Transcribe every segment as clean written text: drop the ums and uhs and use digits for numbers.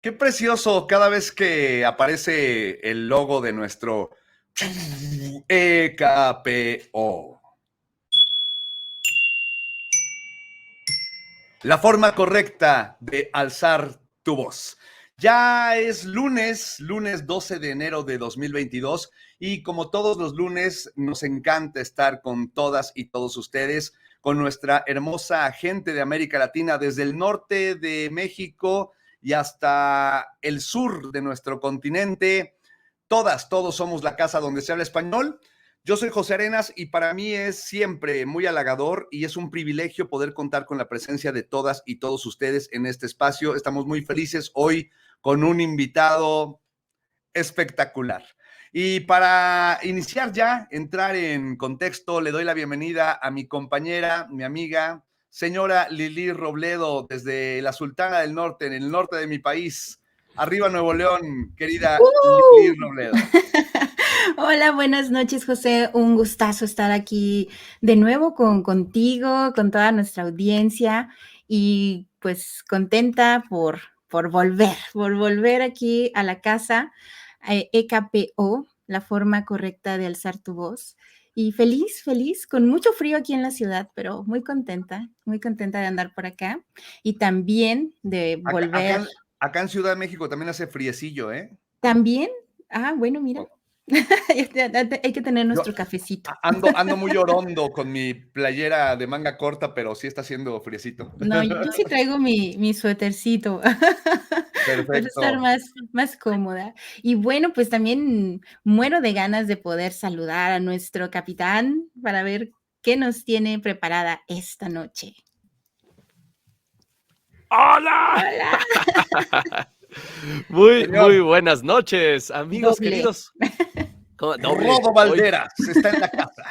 Qué precioso cada vez que aparece el logo de nuestro EKPO. La forma correcta de alzar tu voz. Ya es lunes 12 de enero de 2022 y como todos los lunes nos encanta estar con todas y todos ustedes, con nuestra hermosa gente de América Latina, desde el norte de México y hasta el sur de nuestro continente. Todos somos la casa donde se habla español. Yo soy José Arenas y para mí es siempre muy halagador y es un privilegio poder contar con la presencia de todas y todos ustedes en este espacio. Estamos muy felices hoy con un invitado espectacular. Y para iniciar ya, entrar en contexto, le doy la bienvenida a mi compañera, mi amiga, señora Lili Robledo, desde la Sultana del Norte, en el norte de mi país. Arriba Nuevo León, querida Lili Robledo. Hola, buenas noches, José. Un gustazo estar aquí de nuevo contigo, con toda nuestra audiencia y pues contenta por volver aquí a la casa, EKPO, la forma correcta de alzar tu voz. Y feliz, con mucho frío aquí en la ciudad, pero muy contenta de andar por acá y también de Acá, volver. acá, acá en Ciudad de México también hace friecillo, ¿eh? También, bueno, mira. Oh, Hay que tener Yo nuestro cafecito. ando muy orondo con mi playera de manga corta, pero sí está haciendo friecito. No, yo sí traigo mi suétercito para estar Perfecto. más cómoda. Y bueno, pues también muero de ganas de poder saludar a nuestro capitán para ver qué nos tiene preparada esta noche. ¡Hola! Hola, Señor Muy buenas noches, amigos doble. queridos. Doble, Rodo hoy, Valderas está en la casa.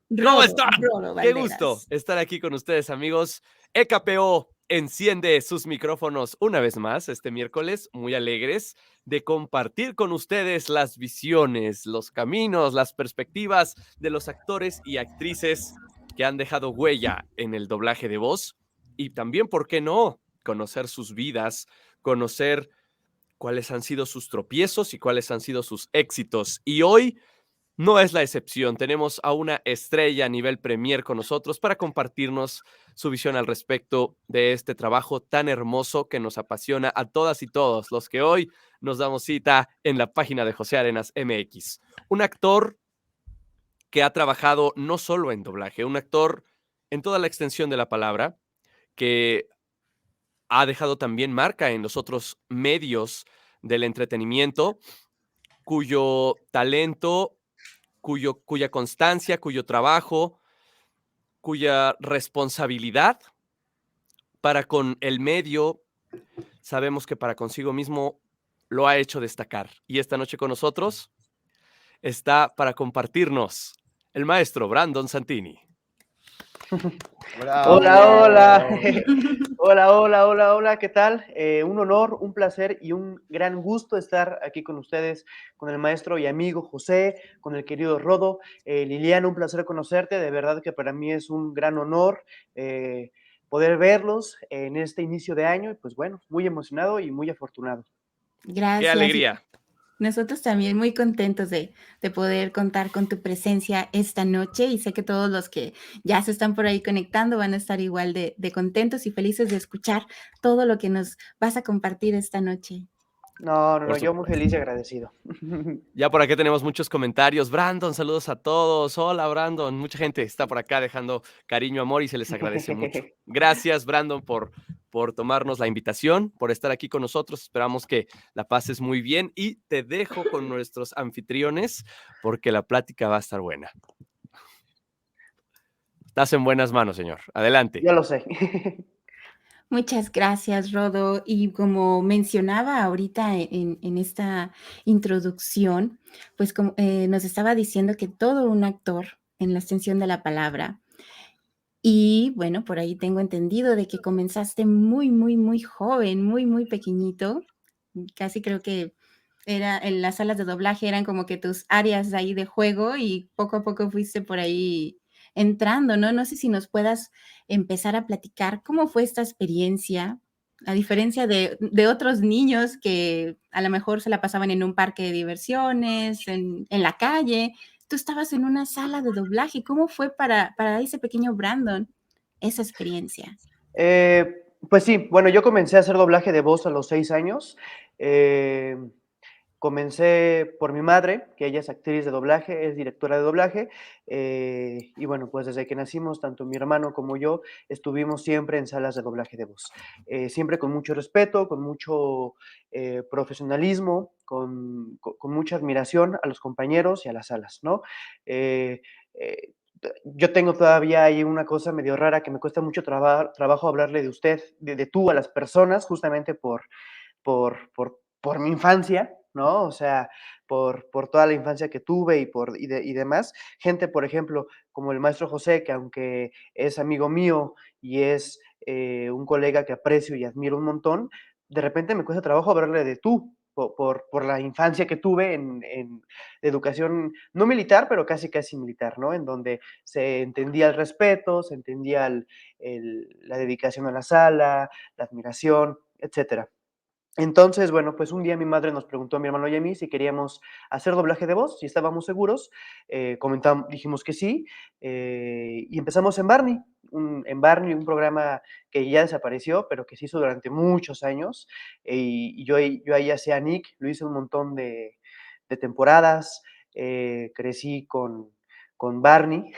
¿cómo Rodo, están? Rodo Qué gusto Valderas. estar aquí con ustedes, amigos. EKPO enciende sus micrófonos una vez más este miércoles, muy alegres de compartir con ustedes las visiones, los caminos, las perspectivas de los actores y actrices que han dejado huella en el doblaje de voz y también, ¿por qué no?, conocer sus vidas, conocer cuáles han sido sus tropiezos y cuáles han sido sus éxitos. Y hoy no es la excepción. Tenemos a una estrella a nivel premier con nosotros para compartirnos su visión al respecto de este trabajo tan hermoso que nos apasiona a todas y todos los que hoy nos damos cita en la página de José Arenas MX. Un actor que ha trabajado no solo en doblaje, un actor en toda la extensión de la palabra, que ha dejado también marca en los otros medios del entretenimiento, cuyo talento, cuya constancia, cuyo trabajo, cuya responsabilidad para con el medio, sabemos que para consigo mismo lo ha hecho destacar. Y esta noche con nosotros está para compartirnos el maestro Brandon Santini. Hola. Hola. Bravo. Hola, ¿qué tal? Un honor, un placer y un gran gusto estar aquí con ustedes, con el maestro y amigo José, con el querido Rodo. Liliana, un placer conocerte, de verdad que para mí es un gran honor poder verlos en este inicio de año y pues bueno, muy emocionado y muy afortunado. ¡Qué Gracias. alegría! Nosotros también muy contentos de poder contar con tu presencia esta noche y sé que todos los que ya se están por ahí conectando van a estar igual de contentos y felices de escuchar todo lo que nos vas a compartir esta noche. No, Por yo muy feliz supuesto. y agradecido. Ya por aquí tenemos muchos comentarios. Brandon, saludos a todos. Hola, Brandon. Mucha gente está por acá dejando cariño, amor y se les agradece mucho. Gracias, Brandon, por tomarnos la invitación, por estar aquí con nosotros. Esperamos que la pases muy bien y te dejo con nuestros anfitriones porque la plática va a estar buena. Estás en buenas manos, señor. Adelante. Ya lo sé. Muchas gracias, Rodo. Y como mencionaba ahorita en esta introducción, pues como, nos estaba diciendo que todo un actor, en la extensión de la palabra, y bueno, por ahí tengo entendido de que comenzaste muy joven, muy pequeñito. Casi creo que era en las salas de doblaje eran como que tus áreas ahí de juego y poco a poco fuiste por ahí entrando, ¿no? No sé si nos puedas empezar a platicar cómo fue esta experiencia, A diferencia de otros niños que a lo mejor se la pasaban en un parque de diversiones, en la calle, tú estabas en una sala de doblaje. ¿Cómo fue para ese pequeño Brandon esa experiencia? Pues sí, bueno, yo comencé a hacer doblaje de voz a los 6 años. Eh, Comencé por mi madre, que ella es actriz de doblaje, es directora de doblaje, y bueno, pues desde que nacimos, tanto mi hermano como yo estuvimos siempre en salas de doblaje de voz. Siempre con mucho respeto, con mucho profesionalismo, con mucha admiración a los compañeros y a las salas, ¿no? Eh, eh, yo tengo todavía ahí una cosa medio rara que me cuesta mucho trabajo hablarle de usted, de tú a las personas, justamente por mi infancia, ¿no? O sea, por toda la infancia que tuve y demás. Gente, por ejemplo, como el maestro José, que aunque es amigo mío y es un colega que aprecio y admiro un montón, de repente me cuesta trabajo hablarle de tú, por la infancia que tuve en educación no militar, pero casi casi militar, ¿no? En donde se entendía el respeto, se entendía la dedicación a la sala, la admiración, etcétera. Entonces, bueno, pues un día mi madre nos preguntó a mi hermano y a mí si queríamos hacer doblaje de voz, si estábamos seguros. Dijimos que sí, y empezamos en Barney, un programa que ya desapareció, pero que se hizo durante muchos años. Yo ahí hacía a Nick, lo hice un montón de temporadas, crecí con Barney,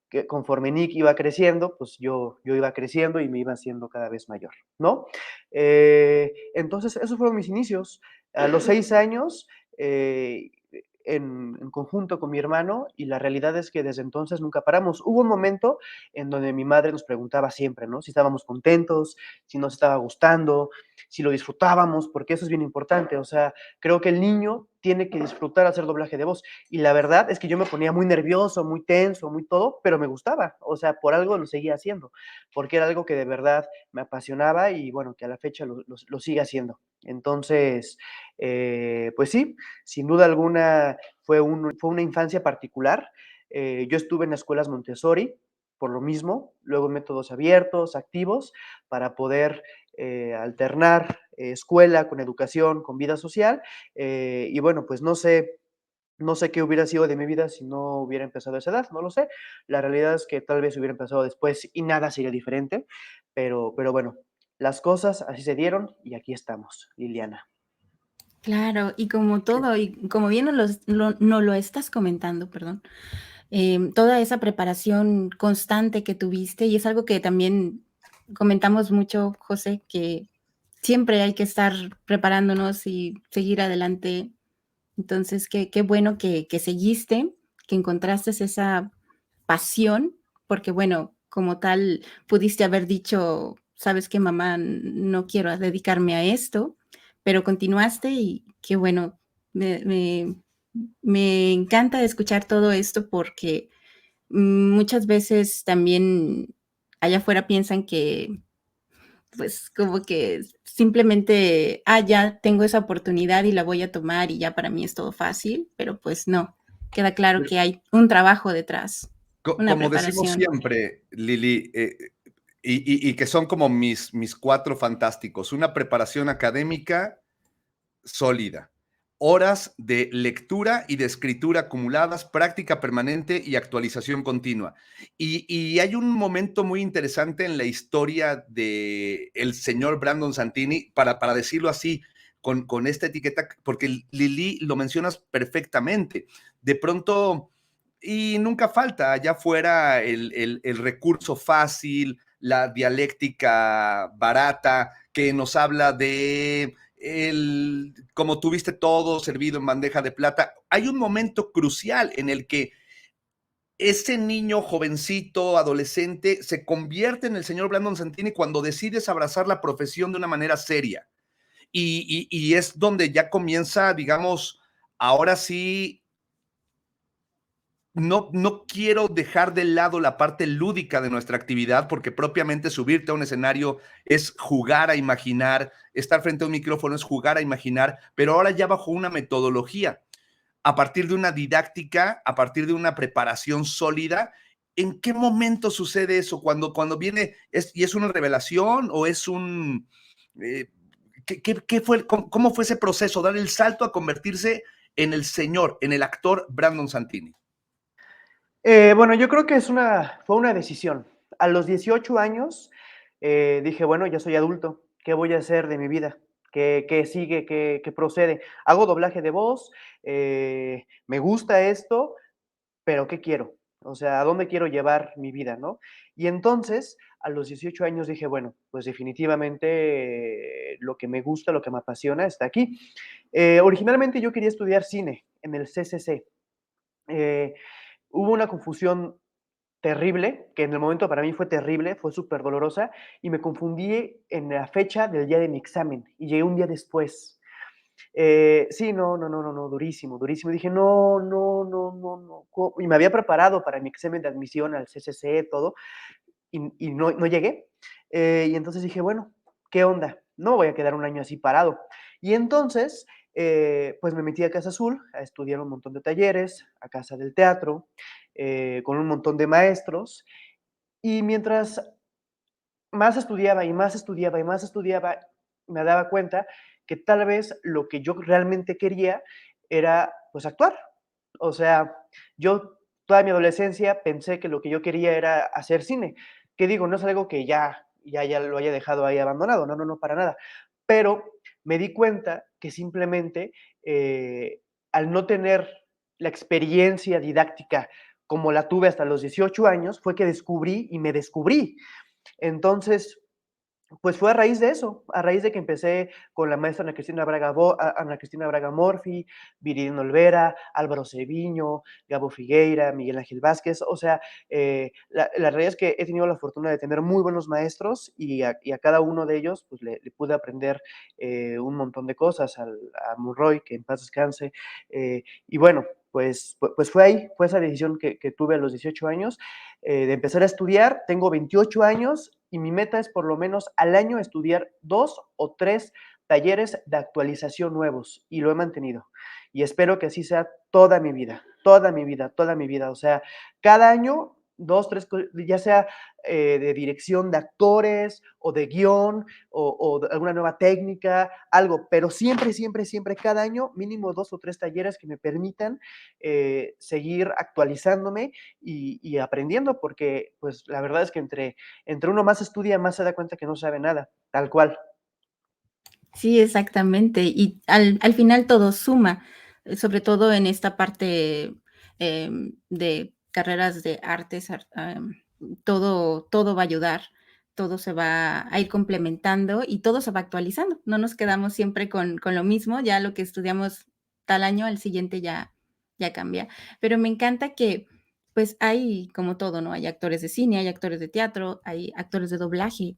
que conforme Nick iba creciendo, pues yo iba creciendo y me iba haciendo cada vez mayor, ¿no? Entonces, esos fueron mis inicios. A los 6 años, en conjunto con mi hermano, y la realidad es que desde entonces nunca paramos. Hubo un momento en donde mi madre nos preguntaba siempre, ¿no? Si estábamos contentos, si nos estaba gustando, si lo disfrutábamos, porque eso es bien importante. O sea, creo que el niño tiene que disfrutar hacer doblaje de voz. Y la verdad es que yo me ponía muy nervioso, muy tenso, muy todo, pero me gustaba. O sea, por algo lo seguía haciendo, porque era algo que de verdad me apasionaba y bueno, que a la fecha lo sigue haciendo. Entonces, pues sí, sin duda alguna fue una infancia particular. Yo estuve en escuelas Montessori por lo mismo, luego métodos abiertos, activos, para poder alternar escuela con educación, con vida social. Y bueno, pues no sé qué hubiera sido de mi vida si no hubiera empezado a esa edad, no lo sé. La realidad es que tal vez hubiera empezado después y nada sería diferente, pero bueno, las cosas así se dieron y aquí estamos, Liliana. Claro, y como todo, y como bien nos lo estás comentando, perdón, toda esa preparación constante que tuviste, y es algo que también comentamos mucho, José, que siempre hay que estar preparándonos y seguir adelante. Entonces, qué bueno que seguiste, que encontraste esa pasión, porque bueno, como tal, pudiste haber dicho, sabes que mamá, no quiero dedicarme a esto, pero continuaste y qué bueno, me encanta escuchar todo esto porque muchas veces también allá afuera piensan que pues como que simplemente, ya tengo esa oportunidad y la voy a tomar y ya para mí es todo fácil, pero pues no, queda claro que hay un trabajo detrás, una Como decimos preparación. siempre, Lili, y que son como mis cuatro fantásticos, una preparación académica sólida, horas de lectura y de escritura acumuladas, práctica permanente y actualización continua. Y hay un momento muy interesante en la historia de el señor Brandon Santini, para decirlo así, con esta etiqueta, porque Lili lo mencionas perfectamente. De pronto, y nunca falta allá afuera el recurso fácil, la dialéctica barata, que nos habla de como tuviste todo servido en bandeja de plata. Hay un momento crucial en el que ese niño jovencito, adolescente, se convierte en el señor Brandon Santini cuando decides abrazar la profesión de una manera seria. Y es donde ya comienza, digamos, ahora sí, no quiero dejar de lado la parte lúdica de nuestra actividad, porque propiamente subirte a un escenario es jugar a imaginar, estar frente a un micrófono es jugar a imaginar, pero ahora ya bajo una metodología, a partir de una didáctica, a partir de una preparación sólida. ¿En qué momento sucede eso? Cuando viene, y es una revelación o es Eh, ¿qué fue, cómo fue ese proceso, dar el salto a convertirse en el señor, en el actor Brandon Santini? Bueno, yo creo que fue una decisión. A los 18 años dije, bueno, ya soy adulto, ¿qué voy a hacer de mi vida? ¿Qué sigue? ¿Qué procede? Hago doblaje de voz, me gusta esto, pero ¿qué quiero? O sea, ¿a dónde quiero llevar mi vida, no? Y entonces, a los 18 años dije, bueno, pues definitivamente lo que me gusta, lo que me apasiona está aquí. Originalmente yo quería estudiar cine en el CCC. Eh, Hubo una confusión terrible, que en el momento para mí fue terrible, fue súper dolorosa, y me confundí en la fecha del día de mi examen, y llegué un día después. Sí, no, durísimo, durísimo. Dije, no. Y me había preparado para mi examen de admisión al CCC, todo, y no llegué. Y entonces dije, bueno, ¿qué onda? No voy a quedar un año así parado. Y entonces, pues me metí a Casa Azul a estudiar un montón de talleres, a Casa del Teatro, con un montón de maestros. Y mientras más estudiaba y más estudiaba y más estudiaba, me daba cuenta que tal vez lo que yo realmente quería era, pues, actuar. O sea, yo toda mi adolescencia pensé que lo que yo quería era hacer cine, que digo, no es algo que ya lo haya dejado ahí abandonado, no, para nada. Pero me di cuenta que simplemente, al no tener la experiencia didáctica como la tuve hasta los 18 años, fue que descubrí y me descubrí. Entonces, pues fue a raíz de eso, a raíz de que empecé con la maestra Ana Cristina Braga Morfi, Viridiana Olvera, Álvaro Ceviño, Gabo Figueira, Miguel Ángel Vázquez. O sea, la realidad es que he tenido la fortuna de tener muy buenos maestros y a cada uno de ellos pues le pude aprender un montón de cosas, a Monroy, que en paz descanse. Y bueno, pues fue ahí, fue esa decisión que tuve a los 18 años, de empezar a estudiar. Tengo 28 años y mi meta es por lo menos al año estudiar 2 o 3 talleres de actualización nuevos, y lo he mantenido. Y espero que así sea toda mi vida, toda mi vida, toda mi vida. O sea, cada año, 2, 3, ya sea de dirección de actores o de guión o de alguna nueva técnica, algo, pero siempre, siempre, siempre, cada año, mínimo 2 o 3 talleres que me permitan seguir actualizándome y aprendiendo, porque pues la verdad es que entre uno más estudia, más se da cuenta que no sabe nada, tal cual. Sí, exactamente. Y al final todo suma, sobre todo en esta parte de carreras de artes, todo va a ayudar, todo se va a ir complementando y todo se va actualizando. No nos quedamos siempre con lo mismo, ya lo que estudiamos tal año, al siguiente ya cambia. Pero me encanta que, pues hay como todo, ¿no? Hay actores de cine, hay actores de teatro, hay actores de doblaje,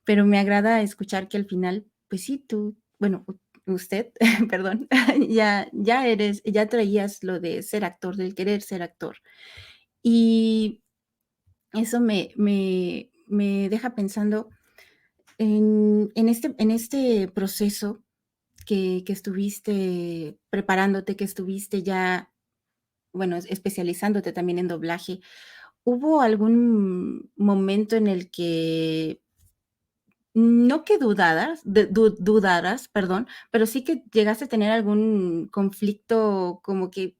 pero me agrada escuchar que al final, pues sí, tú, bueno, usted, perdón, ya traías lo de ser actor, del querer ser actor. Y eso me deja pensando en este proceso que estuviste preparándote, que estuviste ya, bueno, especializándote también en doblaje. ¿Hubo algún momento en el que no que dudaras, perdón, pero sí que llegaste a tener algún conflicto como que,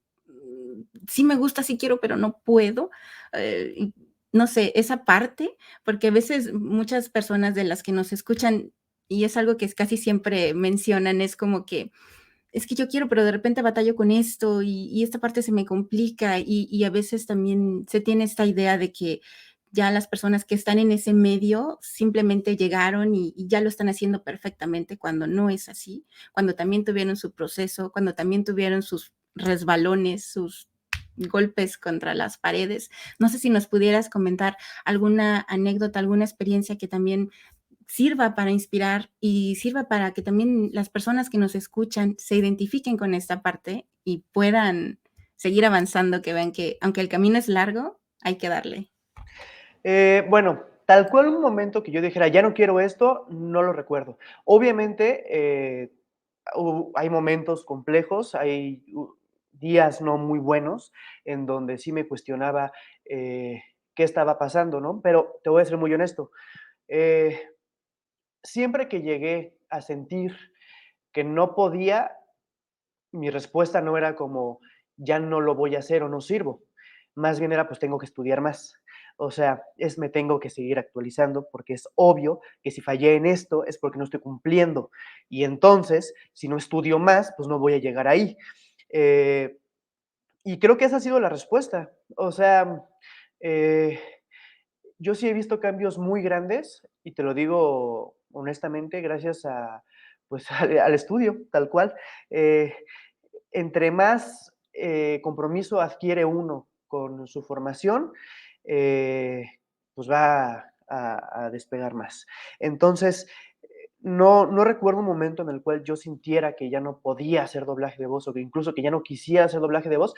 sí me gusta, sí quiero, pero no puedo? Y no sé, esa parte, porque a veces muchas personas de las que nos escuchan, y es algo que casi siempre mencionan, es como que es que yo quiero, pero de repente batallo con esto y esta parte se me complica y a veces también se tiene esta idea de que ya las personas que están en ese medio simplemente llegaron y ya lo están haciendo perfectamente, cuando no es así, cuando también tuvieron su proceso, cuando también tuvieron sus resbalones, sus golpes contra las paredes. No sé si nos pudieras comentar alguna anécdota, alguna experiencia que también sirva para inspirar y sirva para que también las personas que nos escuchan se identifiquen con esta parte y puedan seguir avanzando, que vean que aunque el camino es largo, hay que darle. Bueno, tal cual un momento que yo dijera, ya no quiero esto, no lo recuerdo. Obviamente, hay momentos complejos, hay días no muy buenos en donde sí me cuestionaba qué estaba pasando, ¿no? Pero te voy a ser muy honesto. eh, siempre que llegué a sentir que no podía, mi respuesta no era como, ya no lo voy a hacer o no sirvo. Más bien era, pues tengo que estudiar más. O sea, me tengo que seguir actualizando porque es obvio que si fallé en esto es porque no estoy cumpliendo. Y entonces, si no estudio más, pues no voy a llegar ahí. Eh, y creo que esa ha sido la respuesta. O sea, eh, yo sí he visto cambios muy grandes y te lo digo honestamente gracias a, pues, al estudio, tal cual. Eh, entre más compromiso adquiere uno con su formación, eh, pues va a despegar más. Entonces, no recuerdo un momento en el cual yo sintiera que ya no podía hacer doblaje de voz o que incluso que ya no quisiera hacer doblaje de voz,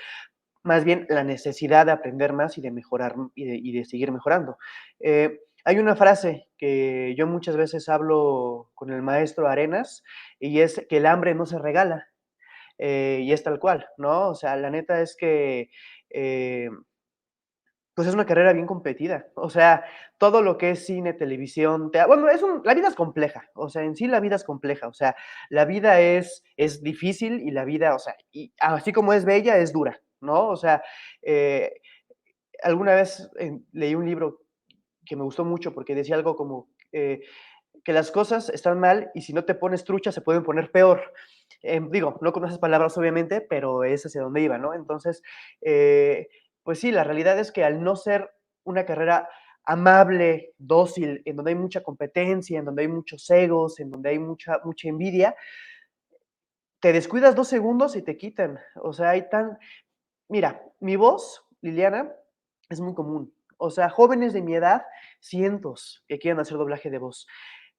más bien la necesidad de aprender más y de mejorar y de seguir mejorando. Hay una frase que yo muchas veces hablo con el maestro Arenas y es que el hambre no se regala. Y es tal cual, ¿no? O sea, la neta es que, pues es una carrera bien competida. O sea, todo lo que es cine, televisión, bueno, la vida es compleja. O sea, en sí la vida es compleja. O sea, la vida es difícil y la vida, o sea, y así como es bella, es dura, ¿no? O sea, eh, alguna vez leí un libro que me gustó mucho porque decía algo como que las cosas están mal y si no te pones trucha se pueden poner peor. Digo, no con esas palabras obviamente, pero es hacia donde iba, ¿no? Entonces, pues sí, la realidad es que al no ser una carrera amable, dócil, en donde hay mucha competencia, en donde hay muchos egos, en donde hay mucha envidia, te descuidas 2 segundos y te quitan. O sea, Mira, mi voz, Liliana, es muy común. O sea, jóvenes de mi edad, cientos que quieren hacer doblaje de voz.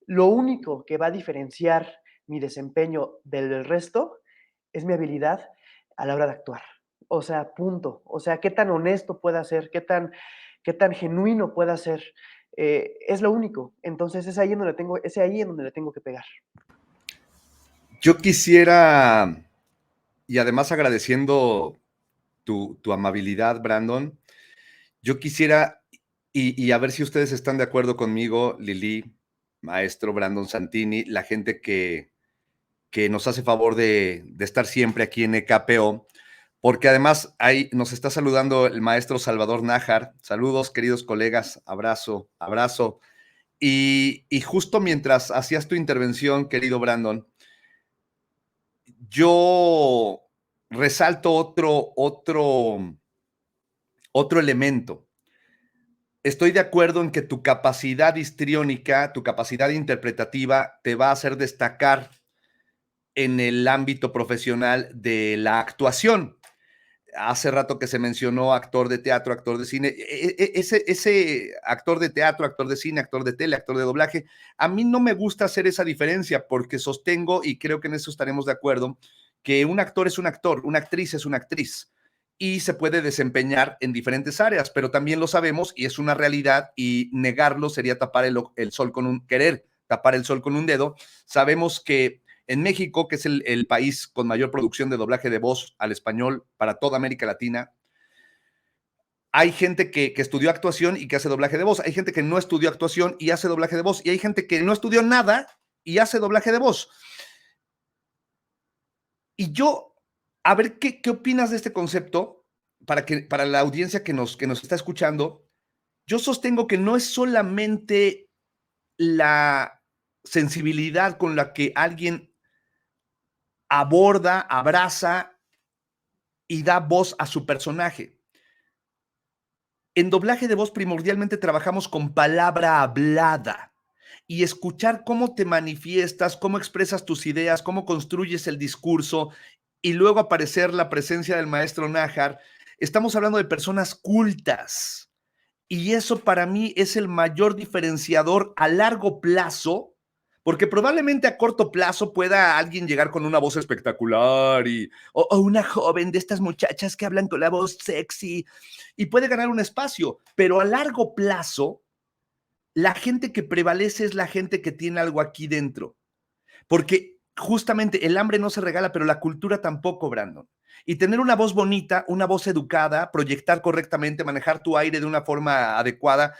Lo único que va a diferenciar mi desempeño del resto es mi habilidad a la hora de actuar. O sea, punto. O sea, qué tan honesto pueda ser, qué tan genuino pueda ser. Es lo único. Entonces es ahí en donde le tengo que pegar. Yo quisiera, y además agradeciendo tu amabilidad, Brandon, yo quisiera, y a ver si ustedes están de acuerdo conmigo, Lili, maestro Brandon Santini, la gente que nos hace favor de estar siempre aquí en EKPO, porque además ahí nos está saludando el maestro Salvador Nájar. Saludos, queridos colegas, abrazo, abrazo. Y justo mientras hacías tu intervención, querido Brandon, yo resalto otro elemento. Estoy de acuerdo en que tu capacidad histriónica, tu capacidad interpretativa te va a hacer destacar en el ámbito profesional de la actuación. Hace rato que se mencionó actor de teatro, actor de cine. Ese actor de teatro, actor de cine, actor de tele, actor de doblaje, a mí no me gusta hacer esa diferencia porque sostengo, y creo que en eso estaremos de acuerdo, que un actor es un actor, una actriz es una actriz y se puede desempeñar en diferentes áreas, pero también lo sabemos y es una realidad y negarlo sería tapar el sol con querer tapar el sol con un dedo. Sabemos que en México, que es el país con mayor producción de doblaje de voz al español para toda América Latina, hay gente que estudió actuación y que hace doblaje de voz. Hay gente que no estudió actuación y hace doblaje de voz. Y hay gente que no estudió nada y hace doblaje de voz. Y yo, a ver, ¿qué opinas de este concepto para la audiencia que nos está escuchando? Yo sostengo que no es solamente la sensibilidad con la que alguien aborda, abraza y da voz a su personaje. En doblaje de voz primordialmente trabajamos con palabra hablada y escuchar cómo te manifiestas, cómo expresas tus ideas, cómo construyes el discurso y luego aparecer la presencia del maestro Nájar. Estamos hablando de personas cultas y eso para mí es el mayor diferenciador a largo plazo, porque probablemente a corto plazo pueda alguien llegar con una voz espectacular o una joven de estas muchachas que hablan con la voz sexy y puede ganar un espacio, pero a largo plazo, la gente que prevalece es la gente que tiene algo aquí dentro, porque justamente el hambre no se regala, pero la cultura tampoco, Brandon. Y tener una voz bonita, una voz educada, proyectar correctamente, manejar tu aire de una forma adecuada,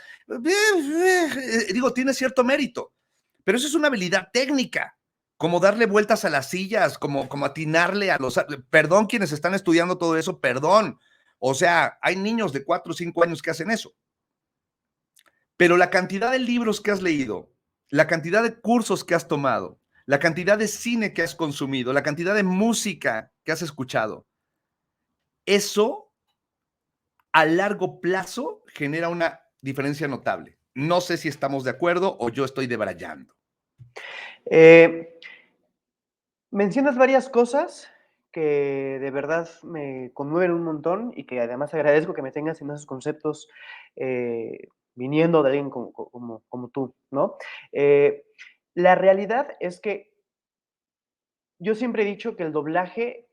digo, tiene cierto mérito. pero eso es una habilidad técnica, como darle vueltas a las sillas, como atinarle a los... Perdón quienes están estudiando todo eso, perdón. O sea, hay niños de 4 o 5 años que hacen eso. Pero la cantidad de libros que has leído, la cantidad de cursos que has tomado, la cantidad de cine que has consumido, la cantidad de música que has escuchado, eso a largo plazo genera una diferencia notable. No sé si estamos de acuerdo o yo estoy debrayando. Mencionas varias cosas que de verdad me conmueven un montón y que además agradezco que me tengas en esos conceptos viniendo de alguien como tú, ¿no? La realidad es que yo siempre he dicho que el doblaje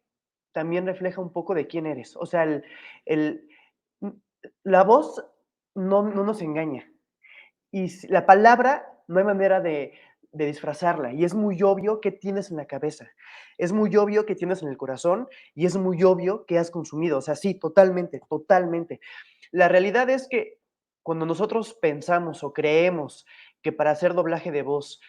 también refleja un poco de quién eres. O sea, el- la voz no nos engaña. Y la palabra no hay manera de disfrazarla. Y es muy obvio qué tienes en la cabeza. Es muy obvio qué tienes en el corazón y es muy obvio qué has consumido. O sea, sí, totalmente, totalmente. La realidad es que cuando nosotros pensamos o creemos que para hacer doblaje de voz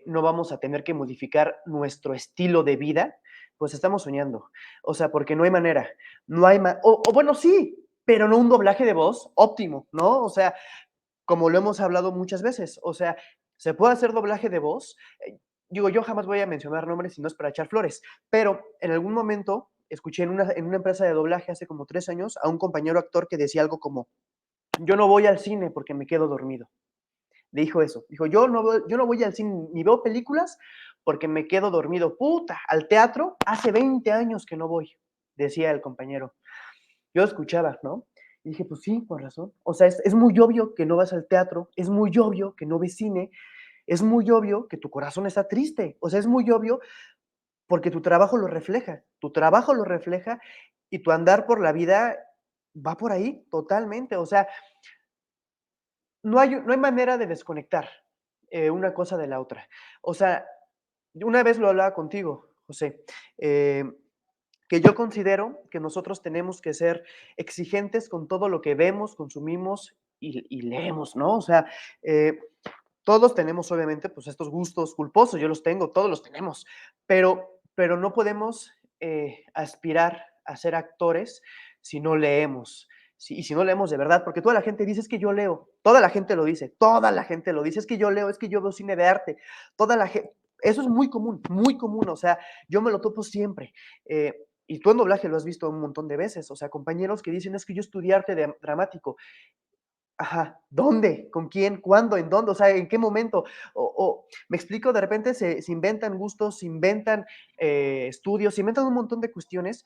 no vamos a tener que modificar nuestro estilo de vida, pues estamos soñando. O sea, porque no hay manera. No hay o bueno, sí, pero no un doblaje de voz óptimo, ¿no? O sea, como lo hemos hablado muchas veces. O sea, se puede hacer doblaje de voz. Digo, yo jamás voy a mencionar nombres si no es para echar flores, pero en algún momento escuché en una empresa de doblaje hace como 3 años a un compañero actor que decía algo como, yo no voy al cine porque me quedo dormido. Dijo eso. Dijo, yo no voy al cine ni veo películas porque me quedo dormido. Puta, al teatro hace 20 años que no voy, decía el compañero. Yo escuchaba, ¿no? Y dije, pues sí, con razón. O sea, es muy obvio que no vas al teatro, es muy obvio que no ves cine, es muy obvio que tu corazón está triste. O sea, es muy obvio porque tu trabajo lo refleja y tu andar por la vida va por ahí totalmente. O sea, no hay manera de desconectar una cosa de la otra. O sea, una vez lo hablaba contigo, José, que yo considero que nosotros tenemos que ser exigentes con todo lo que vemos, consumimos y leemos, ¿no? O sea, eh, todos tenemos obviamente pues estos gustos culposos, yo los tengo, todos los tenemos, pero no podemos aspirar a ser actores si no leemos. Y si no leemos de verdad, porque toda la gente dice es que yo leo, toda la gente lo dice, toda la gente lo dice, es que yo leo, es que yo veo cine de arte, toda la gente, eso es muy común, o sea, yo me lo topo siempre. Y tú en doblaje lo has visto un montón de veces, o sea, compañeros que dicen es que yo estudié arte dramático. Ajá, ¿dónde? ¿Con quién? ¿Cuándo? ¿En dónde? O sea, ¿en qué momento? Me explico, de repente se inventan gustos, se inventan estudios, se inventan un montón de cuestiones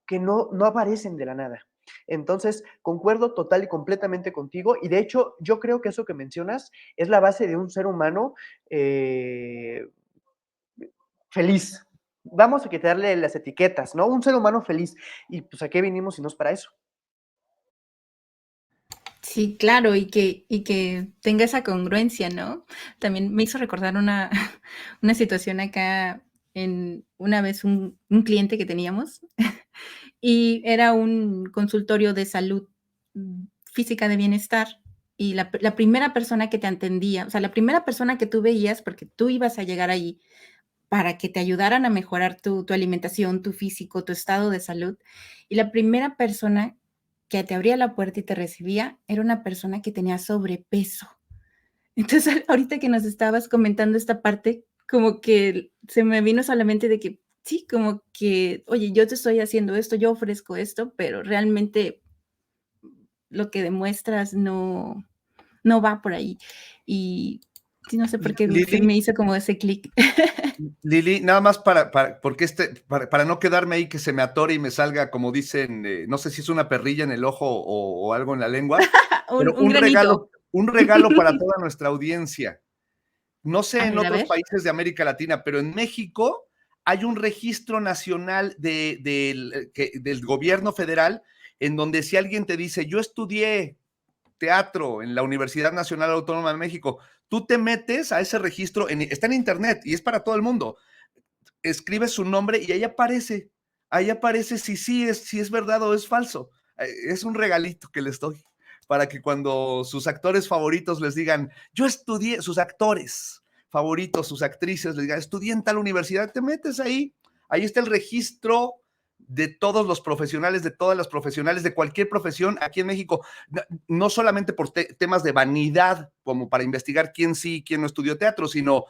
que no aparecen de la nada. Entonces, concuerdo total y completamente contigo y de hecho yo creo que eso que mencionas es la base de un ser humano feliz. Vamos a quitarle las etiquetas, ¿no? Un ser humano feliz. Y pues a qué vinimos si no es para eso. Sí, claro, y que tenga esa congruencia, ¿no? También me hizo recordar una, una situación acá en una vez un cliente que teníamos y era un consultorio de salud física de bienestar y la primera persona que te atendía, o sea, la primera persona que tú veías, porque tú ibas a llegar ahí para que te ayudaran a mejorar tu alimentación, tu físico, tu estado de salud. Y la primera persona que te abría la puerta y te recibía era una persona que tenía sobrepeso. Entonces, ahorita que nos estabas comentando esta parte, como que se me vino solamente de que sí, como que, oye, yo te estoy haciendo esto, yo ofrezco esto, pero realmente lo que demuestras no va por ahí. Y sí, no sé por qué se Lili, me hizo como ese clic. Lili, nada más porque para no quedarme ahí que se me atore y me salga, como dicen, no sé si es una perrilla en el ojo o algo en la lengua, pero Un granito. un regalo para toda nuestra audiencia. No sé en A otros ver. países de América Latina, pero en México hay un registro nacional del gobierno federal en donde si alguien te dice, yo estudié teatro en la Universidad Nacional Autónoma de México, tú te metes a ese registro, está en internet y es para todo el mundo. Escribes su nombre y ahí aparece si es verdad o es falso. Es un regalito que les doy para que cuando sus actores favoritos les digan, yo estudié, sus actores favoritos, sus actrices, les diga, estudié en tal universidad, te metes ahí, ahí está el registro de todos los profesionales, de todas las profesionales, de cualquier profesión aquí en México, no solamente por temas de vanidad, como para investigar quién sí y quién no estudió teatro, sino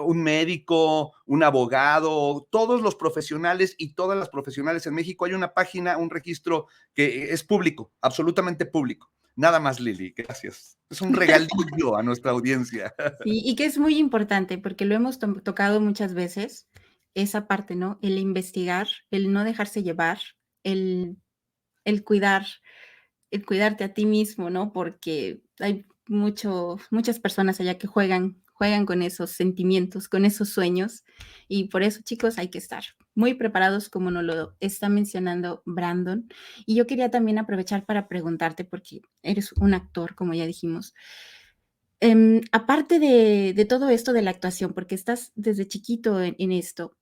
un médico, un abogado, todos los profesionales y todas las profesionales en México. Hay una página, un registro que es público, absolutamente público. Nada más, Lili, gracias. Es un regalillo a nuestra audiencia. Sí, y que es muy importante porque lo hemos tocado muchas veces, esa parte, ¿no? El investigar, el no dejarse llevar, el, el cuidar, el cuidarte a ti mismo, ¿no? Porque hay muchas personas allá que juegan con esos sentimientos, con esos sueños, y por eso, chicos, hay que estar muy preparados, como nos lo está mencionando Brandon. Y yo quería también aprovechar para preguntarte, porque eres un actor, como ya dijimos, aparte de todo esto de la actuación, porque estás desde chiquito en esto,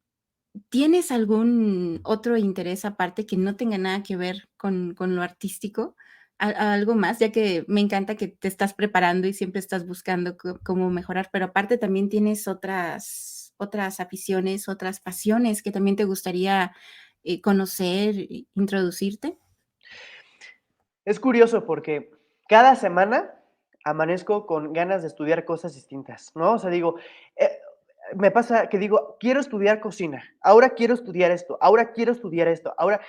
¿tienes algún otro interés aparte que no tenga nada que ver con lo artístico? Algo más, ya que me encanta que te estás preparando y siempre estás buscando cómo mejorar, pero aparte también tienes otras aficiones, otras pasiones que también te gustaría conocer, introducirte. Es curioso porque cada semana amanezco con ganas de estudiar cosas distintas, ¿no? O sea, digo, eh, me pasa que digo, quiero estudiar cocina, ahora quiero estudiar esto, ahora quiero estudiar esto, ahora...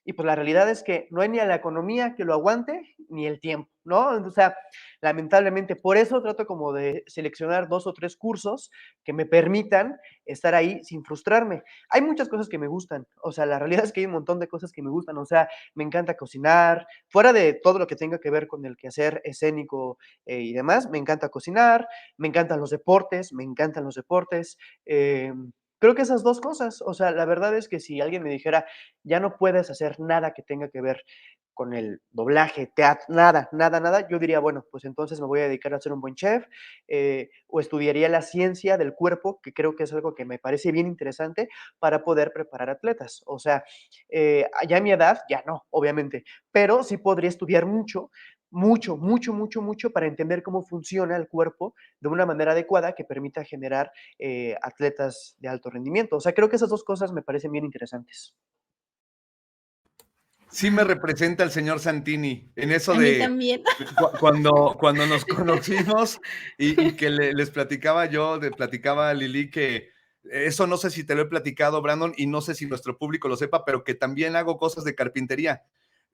Y pues la realidad es que no hay ni la economía que lo aguante, ni el tiempo, ¿no? O sea, lamentablemente, por eso trato como de seleccionar 2 o 3 cursos que me permitan estar ahí sin frustrarme. Hay muchas cosas que me gustan, o sea, la realidad es que hay un montón de cosas que me gustan, o sea, me encanta cocinar, fuera de todo lo que tenga que ver con el quehacer escénico y demás, me encanta cocinar, me encantan los deportes, me encantan los deportes. Creo que esas dos cosas, o sea, la verdad es que si alguien me dijera, ya no puedes hacer nada que tenga que ver con el doblaje, teatro, nada, nada, nada, yo diría, bueno, pues entonces me voy a dedicar a ser un buen chef, o estudiaría la ciencia del cuerpo, que creo que es algo que me parece bien interesante para poder preparar atletas. O sea, ya a mi edad, ya no, obviamente, pero sí podría estudiar mucho, mucho, mucho, mucho, mucho para entender cómo funciona el cuerpo de una manera adecuada que permita generar atletas de alto rendimiento. O sea, creo que esas dos cosas me parecen bien interesantes. Sí me representa el señor Santini en eso A mí de también. cuando nos conocimos y que les platicaba yo, platicaba a Lili que eso no sé si te lo he platicado, Brandon, y no sé si nuestro público lo sepa, pero que también hago cosas de carpintería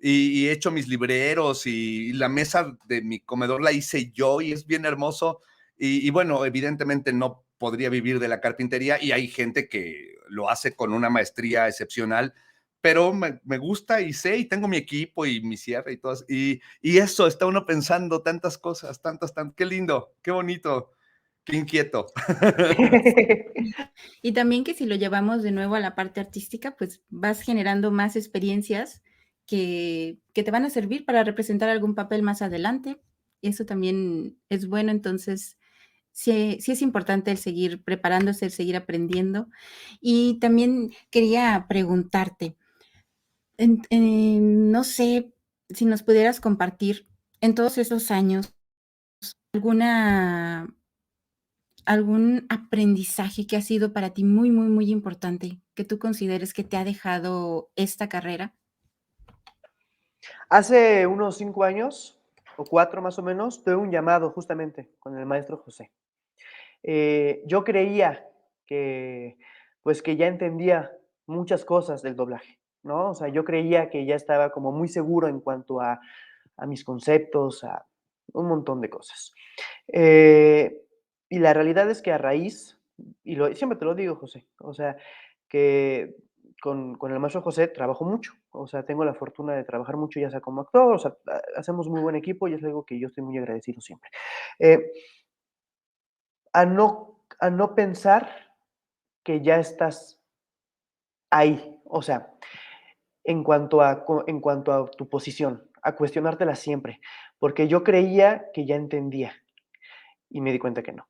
y he hecho mis libreros y la mesa de mi comedor la hice yo y es bien hermoso. Y bueno, evidentemente no podría vivir de la carpintería y hay gente que lo hace con una maestría excepcional, pero me gusta y sé y tengo mi equipo y mi cierre y todo. Y eso, está uno pensando tantas cosas, qué lindo, qué bonito, qué inquieto. Y también que si lo llevamos de nuevo a la parte artística, pues vas generando más experiencias que te van a servir para representar algún papel más adelante. Eso también es bueno, entonces sí es importante el seguir preparándose, el seguir aprendiendo. Y también quería preguntarte, no sé si nos pudieras compartir en todos esos años alguna algún aprendizaje que ha sido para ti muy, muy, muy importante, que tú consideres que te ha dejado esta carrera. Hace unos 5 años, o 4 más o menos, tuve un llamado justamente con el maestro José. Yo creía que, pues, que ya entendía muchas cosas del doblaje, ¿no? O sea, yo creía que ya estaba como muy seguro en cuanto a mis conceptos, a un montón de cosas. Eh, y la realidad es que a raíz, siempre te lo digo, José, o sea, que con el maestro José trabajo mucho, o sea, tengo la fortuna de trabajar mucho, ya sea como actor, o sea, hacemos muy buen equipo y es algo que yo estoy muy agradecido siempre. Eh, a no pensar que ya estás ahí, o sea, en cuanto a tu posición, a cuestionártela siempre, porque yo creía que ya entendía y me di cuenta que no.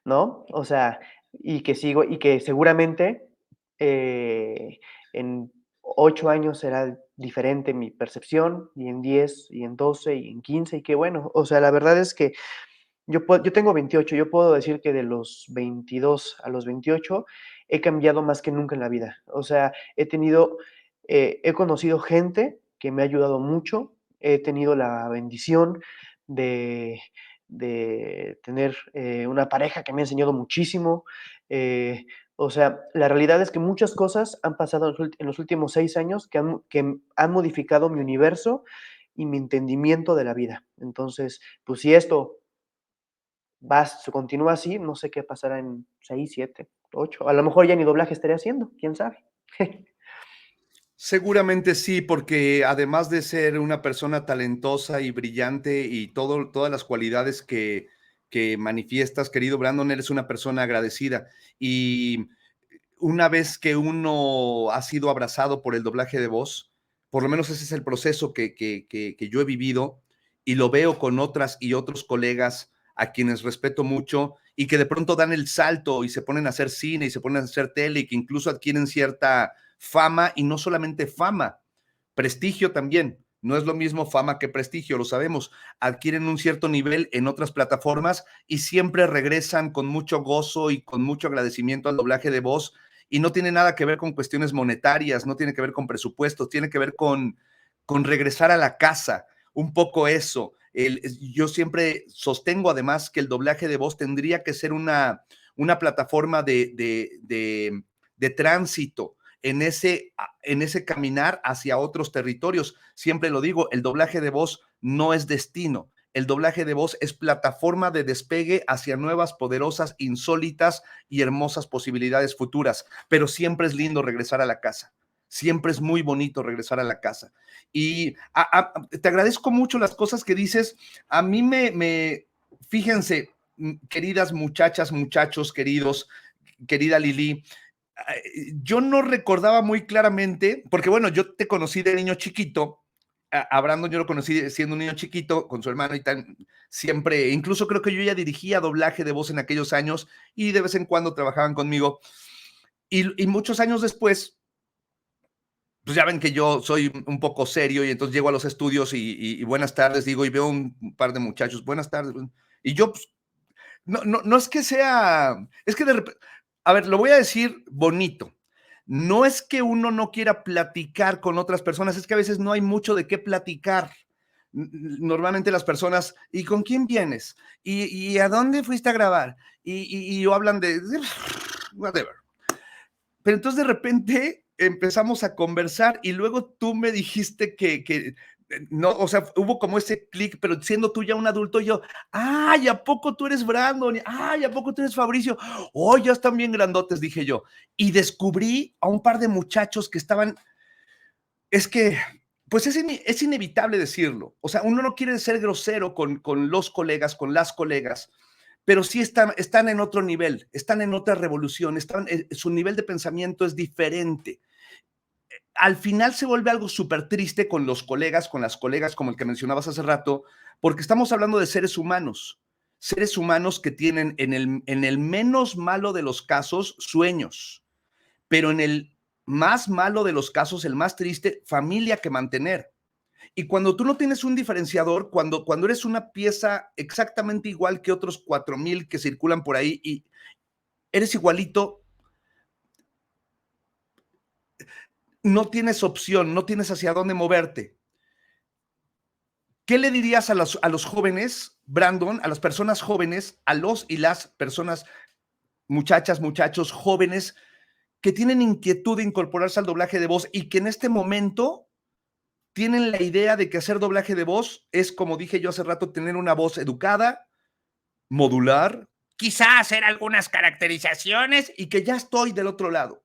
¿No? O sea, y que seguramente en 8 años será diferente mi percepción, y en 10 y en 12 y en 15 y qué bueno, o sea, la verdad es que Yo tengo 28, yo puedo decir que de los 22 a los 28 he cambiado más que nunca en la vida. O sea, he conocido gente que me ha ayudado mucho, he tenido la bendición de, de tener una pareja que me ha enseñado muchísimo. O sea, la realidad es que muchas cosas han pasado en los últimos 6 años que han modificado mi universo y mi entendimiento de la vida. Entonces, pues si esto continúa así, no sé qué pasará en 6, 7, 8. A lo mejor ya ni doblaje estaré haciendo, quién sabe. Seguramente sí, porque además de ser una persona talentosa y brillante y todas las cualidades que manifiestas, querido Brandon, eres una persona agradecida. Y una vez que uno ha sido abrazado por el doblaje de voz, por lo menos ese es el proceso que yo he vivido y lo veo con otras y otros colegas a quienes respeto mucho y que de pronto dan el salto y se ponen a hacer cine y se ponen a hacer tele y que incluso adquieren cierta fama y no solamente fama, prestigio también. No es lo mismo fama que prestigio, lo sabemos. Adquieren un cierto nivel en otras plataformas y siempre regresan con mucho gozo y con mucho agradecimiento al doblaje de voz y no tiene nada que ver con cuestiones monetarias, no tiene que ver con presupuestos, tiene que ver con regresar a la casa, un poco eso. Yo siempre sostengo además que el doblaje de voz tendría que ser una plataforma de tránsito en ese caminar hacia otros territorios. Siempre lo digo, el doblaje de voz no es destino. El doblaje de voz es plataforma de despegue hacia nuevas, poderosas, insólitas y hermosas posibilidades futuras. Pero siempre es lindo regresar a la casa. Siempre es muy bonito regresar a la casa. Y te agradezco mucho las cosas que dices. A mí fíjense, queridas muchachas, muchachos, querida Lili, yo no recordaba muy claramente, porque bueno, yo te conocí de niño chiquito, a Brandon yo lo conocí siendo un niño chiquito con su hermano y tan siempre, incluso creo que yo ya dirigía doblaje de voz en aquellos años y de vez en cuando trabajaban conmigo. Y muchos años después, pues ya ven que yo soy un poco serio y entonces llego a los estudios y buenas tardes, digo, y veo un par de muchachos, buenas tardes. Y yo, pues, no es que sea, es que de repente, a ver, lo voy a decir bonito. No es que uno no quiera platicar con otras personas, es que a veces no hay mucho de qué platicar. Normalmente las personas, ¿y con quién vienes? ¿Y a dónde fuiste a grabar? Y hablan de whatever. Pero entonces de repente empezamos a conversar y luego tú me dijiste que no, o sea, hubo como ese clic, pero siendo tú ya un adulto, yo, ay, ¿a poco tú eres Brandon? Ay, ¿a poco tú eres Fabricio? Oh, ya están bien grandotes, dije yo. Y descubrí a un par de muchachos que estaban, es que, pues es inevitable decirlo. O sea, uno no quiere ser grosero con los colegas, con las colegas, pero sí están en otro nivel, están en otra revolución, su nivel de pensamiento es diferente. Al final se vuelve algo súper triste con los colegas, con las colegas como el que mencionabas hace rato, porque estamos hablando de seres humanos que tienen en el menos malo de los casos sueños, pero en el más malo de los casos, el más triste, familia que mantener. Y cuando tú no tienes un diferenciador, cuando eres una pieza exactamente igual que otros 4,000 que circulan por ahí y eres igualito, no tienes opción, no tienes hacia dónde moverte. ¿Qué le dirías a los jóvenes, Brandon, a las personas jóvenes, a los y las personas, muchachas, muchachos jóvenes que tienen inquietud de incorporarse al doblaje de voz y que en este momento tienen la idea de que hacer doblaje de voz es, como dije yo hace rato, tener una voz educada, modular, quizá hacer algunas caracterizaciones y que ya estoy del otro lado?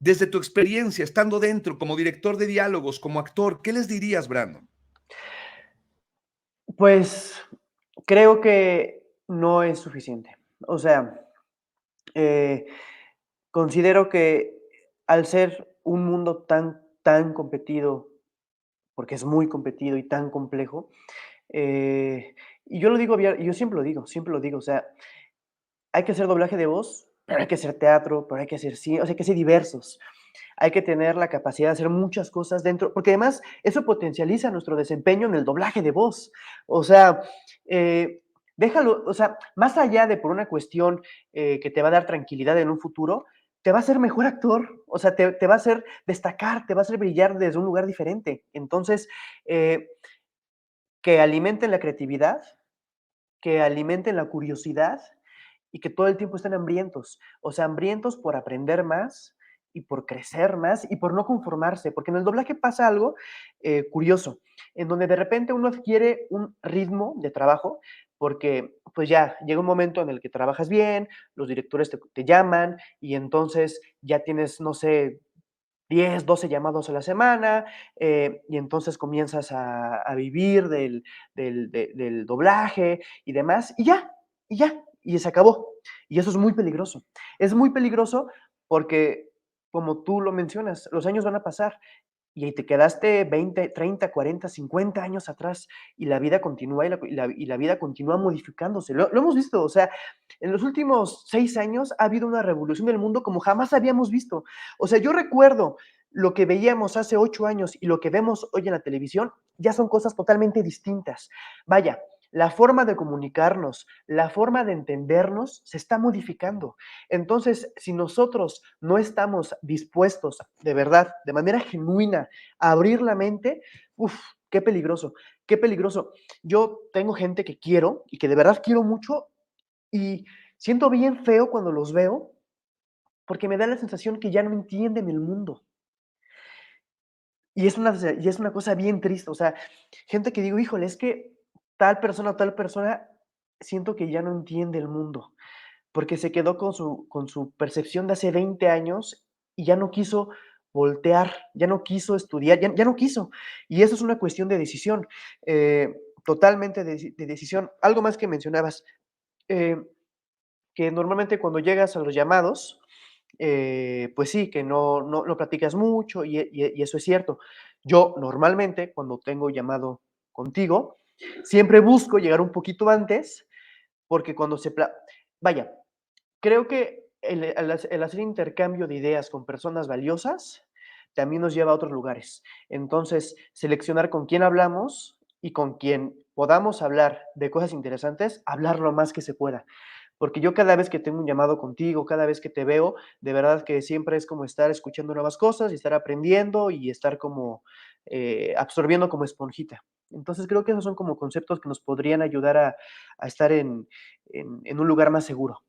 Desde tu experiencia, estando dentro, como director de diálogos, como actor, ¿qué les dirías, Brandon? Pues creo que no es suficiente. O sea, eh, considero que al ser un mundo tan competido, porque es muy competido y tan complejo, y yo lo digo, yo siempre lo digo, o sea, hay que hacer doblaje de voz, pero hay que hacer teatro, pero hay que hacer cine, o sea, hay que ser diversos. Hay que tener la capacidad de hacer muchas cosas dentro, porque además eso potencializa nuestro desempeño en el doblaje de voz. O sea, déjalo, o sea, más allá de por una cuestión que te va a dar tranquilidad en un futuro, te va a hacer mejor actor, o sea, te va a hacer destacar, te va a hacer brillar desde un lugar diferente. Entonces, eh, que alimenten la creatividad, que alimenten la curiosidad y que todo el tiempo estén hambrientos, o sea, hambrientos por aprender más y por crecer más y por no conformarse, porque en el doblaje pasa algo curioso, en donde de repente uno adquiere un ritmo de trabajo, porque pues ya llega un momento en el que trabajas bien, los directores te llaman y entonces ya tienes, no sé, 10, 12 llamados a la semana, y entonces comienzas a vivir del doblaje y demás, y ya, y se acabó. Y eso es muy peligroso. Es muy peligroso porque, como tú lo mencionas, los años van a pasar y ahí te quedaste 20, 30, 40, 50 años atrás y la vida continúa y la vida continúa modificándose. Lo hemos visto, o sea, en los últimos 6 años ha habido una revolución del mundo como jamás habíamos visto. O sea, yo recuerdo lo que veíamos hace 8 años y lo que vemos hoy en la televisión, ya son cosas totalmente distintas. Vaya, la forma de comunicarnos, la forma de entendernos se está modificando. Entonces, si nosotros no estamos dispuestos de verdad, de manera genuina, a abrir la mente, uff, qué peligroso, qué peligroso. Yo tengo gente que quiero y que de verdad quiero mucho y siento bien feo cuando los veo porque me da la sensación que ya no entienden el mundo. Y es una cosa bien triste, o sea, gente que digo, híjole, es que tal persona, siento que ya no entiende el mundo, porque se quedó con su percepción de hace 20 años y ya no quiso voltear, ya no quiso estudiar, ya no quiso. Y eso es una cuestión de decisión, totalmente de decisión. Algo más que mencionabas, eh, que normalmente cuando llegas a los llamados, pues sí, que no platicas mucho y eso es cierto. Yo normalmente cuando tengo llamado contigo, siempre busco llegar un poquito antes, porque cuando vaya, creo que el hacer intercambio de ideas con personas valiosas también nos lleva a otros lugares. Entonces, seleccionar con quién hablamos y con quien podamos hablar de cosas interesantes, hablar lo más que se pueda. Porque yo cada vez que tengo un llamado contigo, cada vez que te veo, de verdad que siempre es como estar escuchando nuevas cosas y estar aprendiendo y estar como absorbiendo como esponjita. Entonces creo que esos son como conceptos que nos podrían ayudar a estar en un lugar más seguro.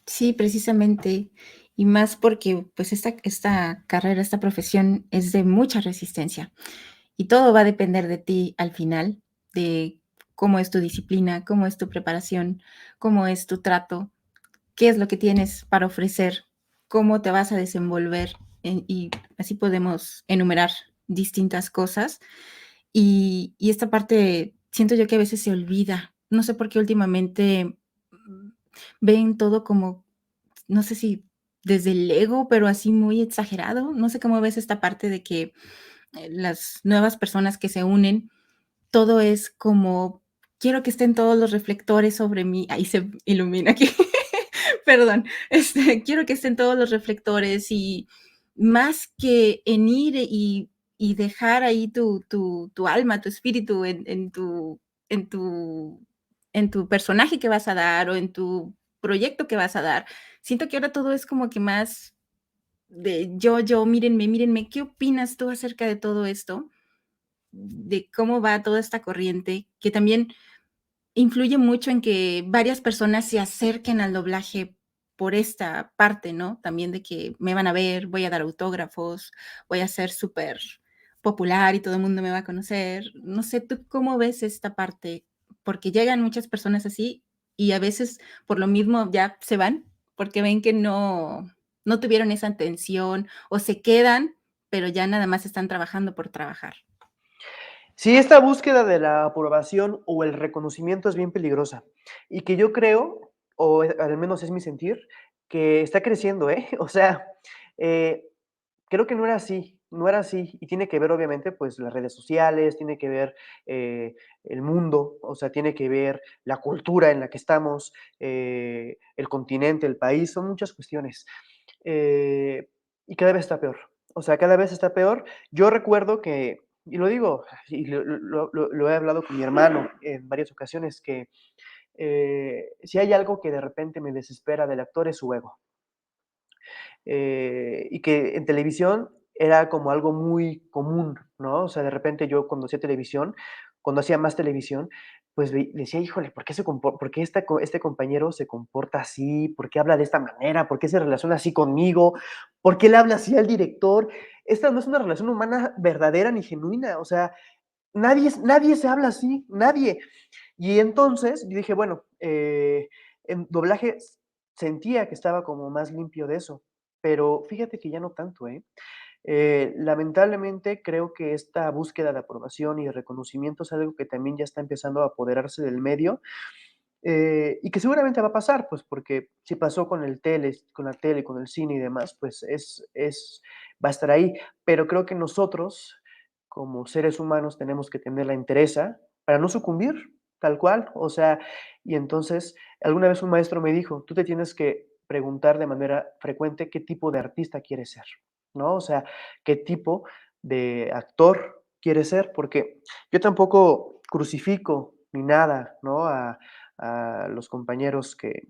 Sí, precisamente. Y más porque pues esta carrera, esta profesión es de mucha resistencia. Y todo va a depender de ti al final, de cómo es tu disciplina, cómo es tu preparación, cómo es tu trato, qué es lo que tienes para ofrecer, cómo te vas a desenvolver. Y así podemos enumerar distintas cosas. Y esta parte siento yo que a veces se olvida. No sé por qué últimamente ven todo como, no sé si desde el ego, pero así muy exagerado. No sé cómo ves esta parte de que las nuevas personas que se unen, todo es como, quiero que estén todos los reflectores sobre mí. Ahí se ilumina aquí. Perdón. Quiero que estén todos los reflectores y más que en ir y dejar ahí tu alma, tu espíritu en tu, en tu personaje que vas a dar o en tu proyecto que vas a dar. Siento que ahora todo es como que más de yo, mírenme, mírenme. ¿Qué opinas tú acerca de todo esto? De cómo va toda esta corriente, que también influye mucho en que varias personas se acerquen al doblaje por esta parte, ¿no? También de que me van a ver, voy a dar autógrafos, voy a ser súper popular y todo el mundo me va a conocer. No sé, ¿tú cómo ves esta parte? Porque llegan muchas personas así y a veces por lo mismo ya se van porque ven que no tuvieron esa atención o se quedan, pero ya nada más están trabajando por trabajar. Sí, esta búsqueda de la aprobación o el reconocimiento es bien peligrosa y que yo creo, al menos es mi sentir, que está creciendo, ¿eh? O sea, eh, creo que no era así, no era así y tiene que ver obviamente pues las redes sociales, tiene que ver el mundo, o sea, tiene que ver la cultura en la que estamos, el continente, el país, son muchas cuestiones. Y cada vez está peor, o sea, cada vez está peor. Yo recuerdo que y lo digo, y lo he hablado con mi hermano en varias ocasiones, que si hay algo que de repente me desespera del actor es su ego. Y que en televisión era como algo muy común, ¿no? O sea, de repente yo cuando hacía televisión, cuando hacía más televisión, pues decía, híjole, ¿por qué, por qué este compañero se comporta así? ¿Por qué habla de esta manera? ¿Por qué se relaciona así conmigo? ¿Por qué le habla así al director? Esta no es una relación humana verdadera ni genuina, o sea, nadie se habla así, nadie. Y entonces yo dije, bueno, en doblaje sentía que estaba como más limpio de eso, pero fíjate que ya no tanto, ¿eh? Lamentablemente creo que esta búsqueda de aprobación y de reconocimiento es algo que también ya está empezando a apoderarse del medio, y que seguramente va a pasar, pues porque si pasó con con la tele, con el cine y demás, pues va a estar ahí. Pero creo que nosotros, como seres humanos, tenemos que tener la entereza para no sucumbir, tal cual. O sea, y entonces, alguna vez un maestro me dijo, tú te tienes que preguntar de manera frecuente qué tipo de artista quieres ser, ¿no? O sea, qué tipo de actor quieres ser, porque yo tampoco crucifico ni nada, ¿no? A los compañeros que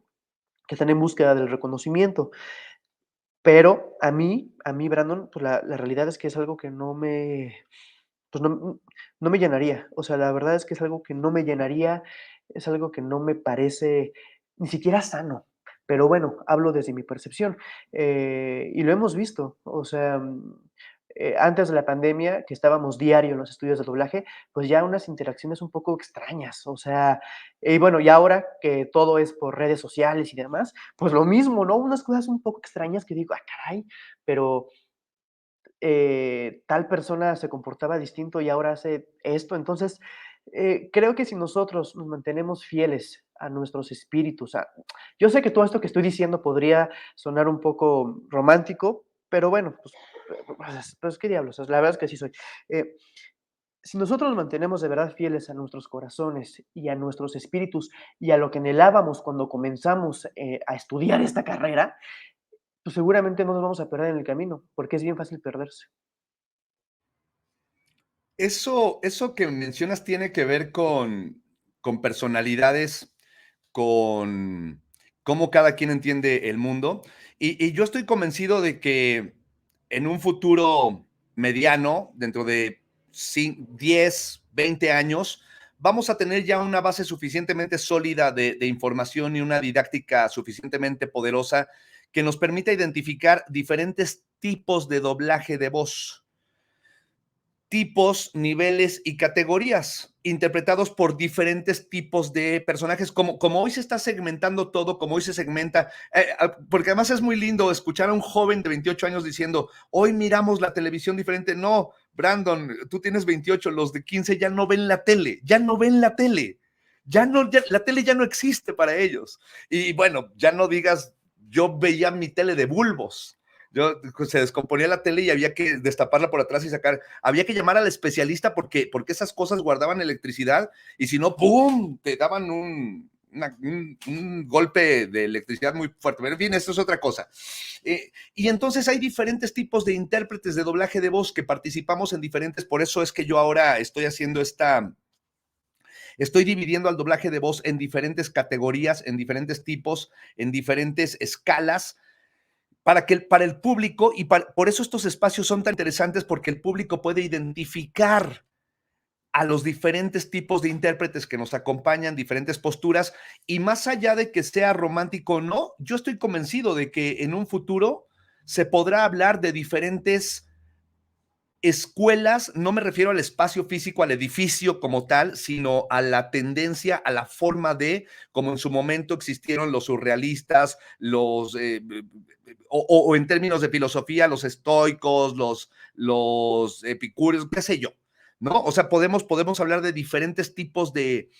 están en búsqueda del reconocimiento. Pero a mí, Brandon, pues la realidad es que es algo que pues no me llenaría. O sea, la verdad es que es algo que no me llenaría, es algo que no me parece ni siquiera sano. Pero bueno, hablo desde mi percepción. Y lo hemos visto. O sea, antes de la pandemia, que estábamos diario en los estudios de doblaje, pues ya unas interacciones un poco extrañas. O sea, y bueno, y ahora que todo es por redes sociales y demás, pues lo mismo, ¿no? Unas cosas un poco extrañas que digo, ah, caray, pero tal persona se comportaba distinto y ahora hace esto. Entonces, creo que si nosotros nos mantenemos fieles a nuestros espíritus, yo sé que todo esto que estoy diciendo podría sonar un poco romántico, pero bueno, pues qué diablos, la verdad es que sí soy. Eh, si nosotros nos mantenemos de verdad fieles a nuestros corazones y a nuestros espíritus y a lo que anhelábamos cuando comenzamos a estudiar esta carrera, pues seguramente no nos vamos a perder en el camino, porque es bien fácil perderse. Eso que mencionas tiene que ver con personalidades, con cómo cada quien entiende el mundo. Y yo estoy convencido de que en un futuro mediano, dentro de 10, 20 años, vamos a tener ya una base suficientemente sólida de información y una didáctica suficientemente poderosa que nos permita identificar diferentes tipos de doblaje de voz, tipos, niveles y categorías interpretados por diferentes tipos de personajes, como hoy se está segmentando todo, como hoy se segmenta, porque además es muy lindo escuchar a un joven de 28 años diciendo, hoy miramos la televisión diferente. No, Brandon, tú tienes 28, los de 15 ya no ven la tele, ya no ven la tele, la tele ya no existe para ellos. Y bueno, ya no digas, yo veía mi tele de bulbos. Se descomponía la tele y había que destaparla por atrás y sacar. Había que llamar al especialista porque esas cosas guardaban electricidad y si no, ¡pum!, te daban un golpe de electricidad muy fuerte. Pero en fin, esto es otra cosa. Y entonces hay diferentes tipos de intérpretes de doblaje de voz que participamos en diferentes. Por eso es que yo ahora estoy haciendo estoy dividiendo al doblaje de voz en diferentes categorías, en diferentes tipos, en diferentes escalas para el público por eso estos espacios son tan interesantes porque el público puede identificar a los diferentes tipos de intérpretes que nos acompañan, diferentes posturas, y más allá de que sea romántico o no, yo estoy convencido de que en un futuro se podrá hablar de diferentes escuelas. No me refiero al espacio físico, al edificio como tal, sino a la tendencia, a la forma de, como en su momento existieron los surrealistas, o en términos de filosofía, los estoicos, los epicúreos, qué sé yo, ¿no? O sea, podemos hablar de diferentes tipos de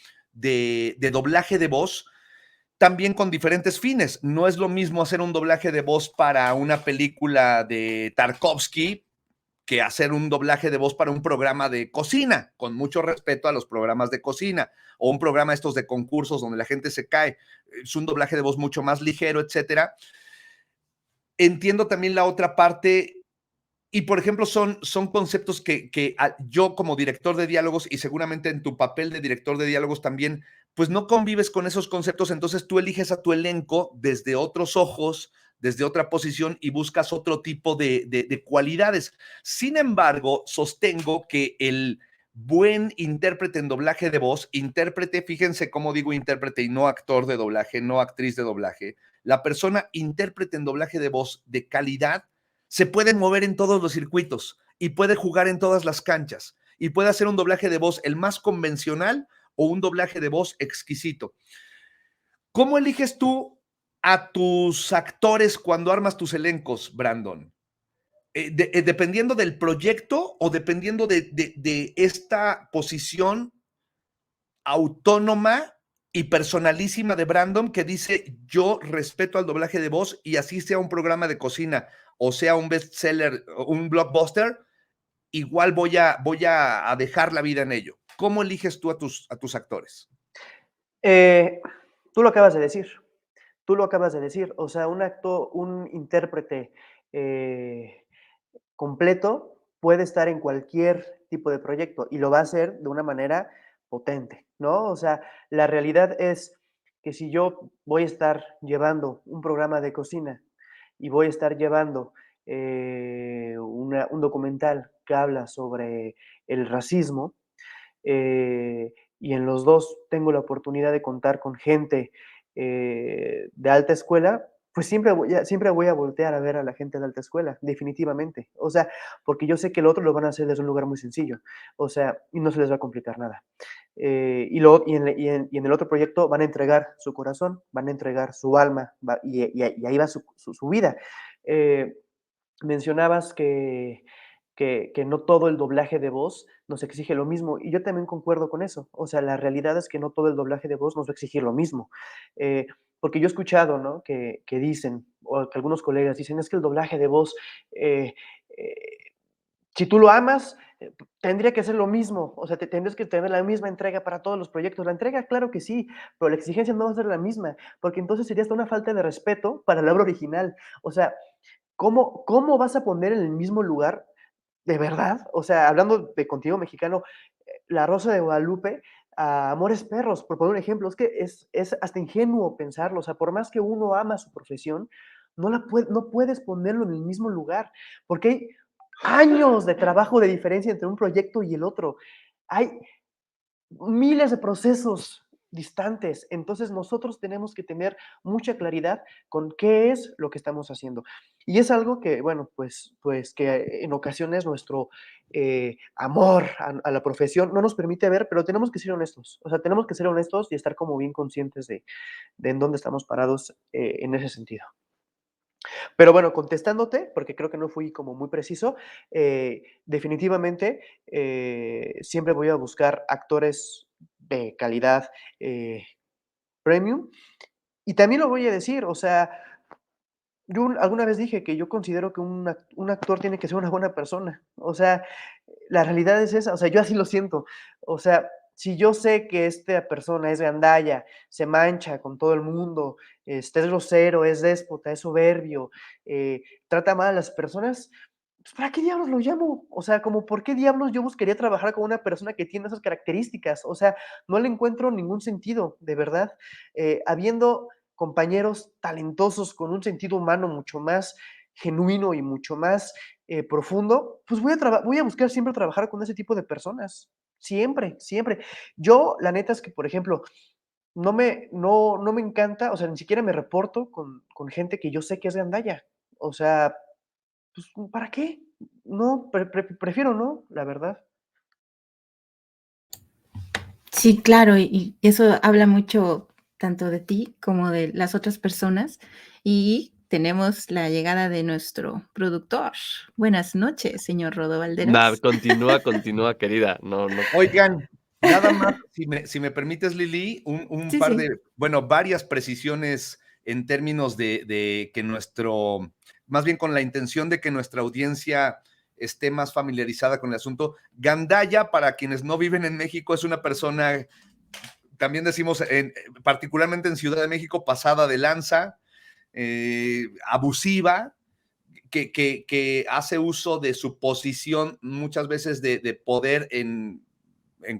doblaje de voz, también con diferentes fines. No es lo mismo hacer un doblaje de voz para una película de Tarkovsky que hacer un doblaje de voz para un programa de cocina, con mucho respeto a los programas de cocina, o un programa estos de concursos donde la gente se cae. Es un doblaje de voz mucho más ligero, etcétera. Entiendo también la otra parte Y por ejemplo, son conceptos que yo como director de diálogos y seguramente en tu papel de director de diálogos también, pues no convives con esos conceptos, entonces tú eliges a tu elenco desde otros ojos, desde otra posición y buscas otro tipo de cualidades. Sin embargo, sostengo que el buen intérprete en doblaje de voz, intérprete, fíjense cómo digo intérprete y no actor de doblaje, no actriz de doblaje, la persona intérprete en doblaje de voz de calidad se puede mover en todos los circuitos y puede jugar en todas las canchas y puede hacer un doblaje de voz el más convencional o un doblaje de voz exquisito. ¿Cómo eliges tú a tus actores cuando armas tus elencos, Brandon? ¿Dependiendo del proyecto o dependiendo de esta posición autónoma y personalísima de Brandon que dice yo respeto al doblaje de voz y así sea un programa de cocina o sea un bestseller, un blockbuster, igual voy a dejar la vida en ello? ¿Cómo eliges tú a tus actores? Tú lo acabas de decir. Tú lo acabas de decir. O sea, un intérprete completo puede estar en cualquier tipo de proyecto y lo va a hacer de una manera potente, ¿no? O sea, la realidad es que si yo voy a estar llevando un programa de cocina y voy a estar llevando un documental que habla sobre el racismo, y en los dos tengo la oportunidad de contar con gente de alta escuela, pues siempre voy a voltear a ver a la gente de alta escuela, definitivamente. O sea, porque yo sé que el otro lo van a hacer desde un lugar muy sencillo, o sea, y no se les va a complicar nada. Y en el otro proyecto van a entregar su corazón, van a entregar su alma, y ahí va su vida. Eh, Mencionabas que no todo el doblaje de voz nos exige lo mismo, y yo también concuerdo con eso. O sea, la realidad es que no todo el doblaje de voz nos va a exigir lo mismo. Porque yo he escuchado, ¿no? Que dicen, o que algunos colegas dicen, es que el doblaje de voz, eh, eh, si tú lo amas, tendría que ser lo mismo. O sea, tendrías que tener la misma entrega para todos los proyectos. La entrega, claro que sí, pero la exigencia no va a ser la misma, porque entonces sería hasta una falta de respeto para la obra original. O sea, ¿cómo vas a poner en el mismo lugar, de verdad? O sea, hablando de Contigo Mexicano, La Rosa de Guadalupe a Amores Perros, por poner un ejemplo, es que es hasta ingenuo pensarlo. O sea, por más que uno ama su profesión, no puedes ponerlo en el mismo lugar, porque hay años de trabajo de diferencia entre un proyecto y el otro. Hay miles de procesos distantes. Entonces nosotros tenemos que tener mucha claridad con qué es lo que estamos haciendo. Y es algo que, bueno, pues que en ocasiones nuestro amor a la profesión no nos permite ver, pero tenemos que ser honestos. O sea, tenemos que ser honestos y estar como bien conscientes de en dónde estamos parados en ese sentido. Pero bueno, contestándote, porque creo que no fui como muy preciso, definitivamente siempre voy a buscar actores de calidad premium. Y también lo voy a decir, o sea, yo alguna vez dije que yo considero que un actor tiene que ser una buena persona. O sea, la realidad es esa, o sea, yo así lo siento. O sea, si yo sé que esta persona es gandalla, se mancha con todo el mundo, es grosero, es déspota, es soberbio, trata mal a las personas, pues, ¿para qué diablos lo llamo? O sea, como, ¿por qué diablos yo buscaría trabajar con una persona que tiene esas características? O sea, no le encuentro ningún sentido, de verdad. Habiendo compañeros talentosos con un sentido humano mucho más genuino y mucho más profundo, pues voy a buscar siempre trabajar con ese tipo de personas. Siempre, siempre. Yo, la neta es que, por ejemplo, no me encanta, o sea, ni siquiera me reporto con gente que yo sé que es gandalla. O sea, pues, ¿para qué? No, prefiero no, la verdad. Sí, claro, y eso habla mucho tanto de ti como de las otras personas. Y tenemos la llegada de nuestro productor. Buenas noches, señor Rodo Nah, Valderas. continúa, querida. No, no. Oigan, nada más, si me permites, Lili, un Sí, par sí. de, bueno, varias precisiones en términos de que más bien con la intención de que nuestra audiencia esté más familiarizada con el asunto. Gandaya, para quienes no viven en México, es una persona, también decimos, particularmente en Ciudad de México, pasada de lanza, abusiva, que hace uso de su posición muchas veces de poder en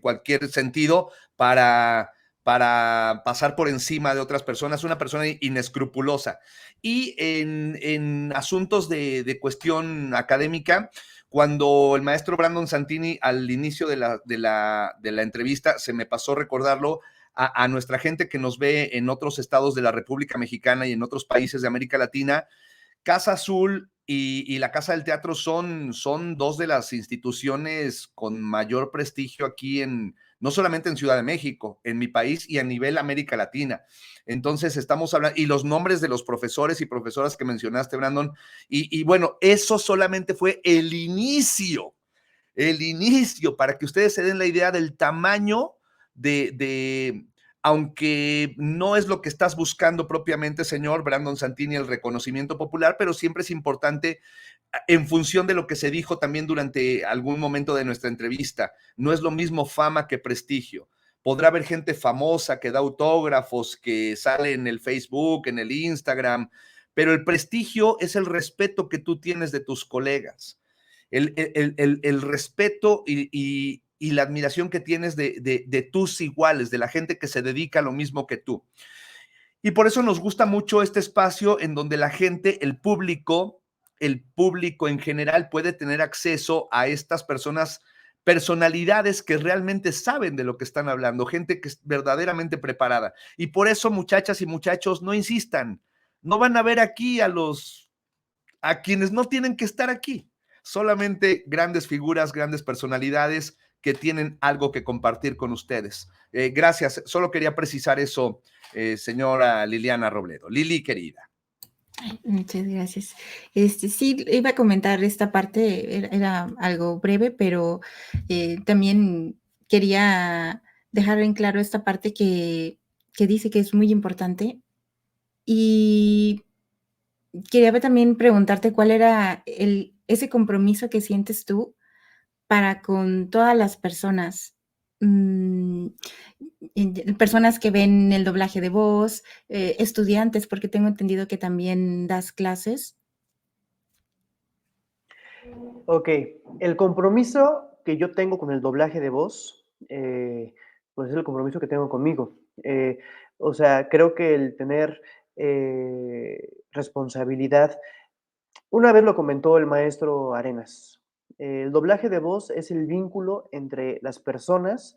cualquier sentido para pasar por encima de otras personas, una persona inescrupulosa. Y en asuntos de cuestión académica, cuando el maestro Brandon Santini al inicio de la entrevista, se me pasó recordarlo, a nuestra gente que nos ve en otros estados de la República Mexicana y en otros países de América Latina, Casa Azul y la Casa del Teatro son dos de las instituciones con mayor prestigio aquí no solamente en Ciudad de México, en mi país y a nivel América Latina. Entonces estamos hablando, y los nombres de los profesores y profesoras que mencionaste, Brandon, y bueno, eso solamente fue el inicio, para que ustedes se den la idea del tamaño de aunque no es lo que estás buscando propiamente, señor Brandon Santini, el reconocimiento popular, pero siempre es importante en función de lo que se dijo también durante algún momento de nuestra entrevista. No es lo mismo fama que prestigio. Podrá haber gente famosa que da autógrafos, que sale en el Facebook, en el Instagram, pero el prestigio es el respeto que tú tienes de tus colegas, el respeto y la admiración que tienes de tus iguales, de la gente que se dedica a lo mismo que tú. Y por eso nos gusta mucho este espacio en donde la gente, el público en general puede tener acceso a estas personalidades que realmente saben de lo que están hablando, gente que es verdaderamente preparada. Y por eso, muchachas y muchachos, no insistan, no van a ver aquí a quienes no tienen que estar aquí, solamente grandes figuras, grandes personalidades que tienen algo que compartir con ustedes. Gracias, solo quería precisar eso, señora Liliana Robledo. Lili, querida. Muchas gracias. Sí, iba a comentar esta parte, era algo breve, pero también quería dejar en claro esta parte que dice que es muy importante. Y quería también preguntarte cuál era ese compromiso que sientes tú para con todas las personas, personas que ven el doblaje de voz, estudiantes, porque tengo entendido que también das clases. Ok, el compromiso que yo tengo con el doblaje de voz, pues es el compromiso que tengo conmigo. O sea, creo que el tener responsabilidad, una vez lo comentó el maestro Arenas, el doblaje de voz es el vínculo entre las personas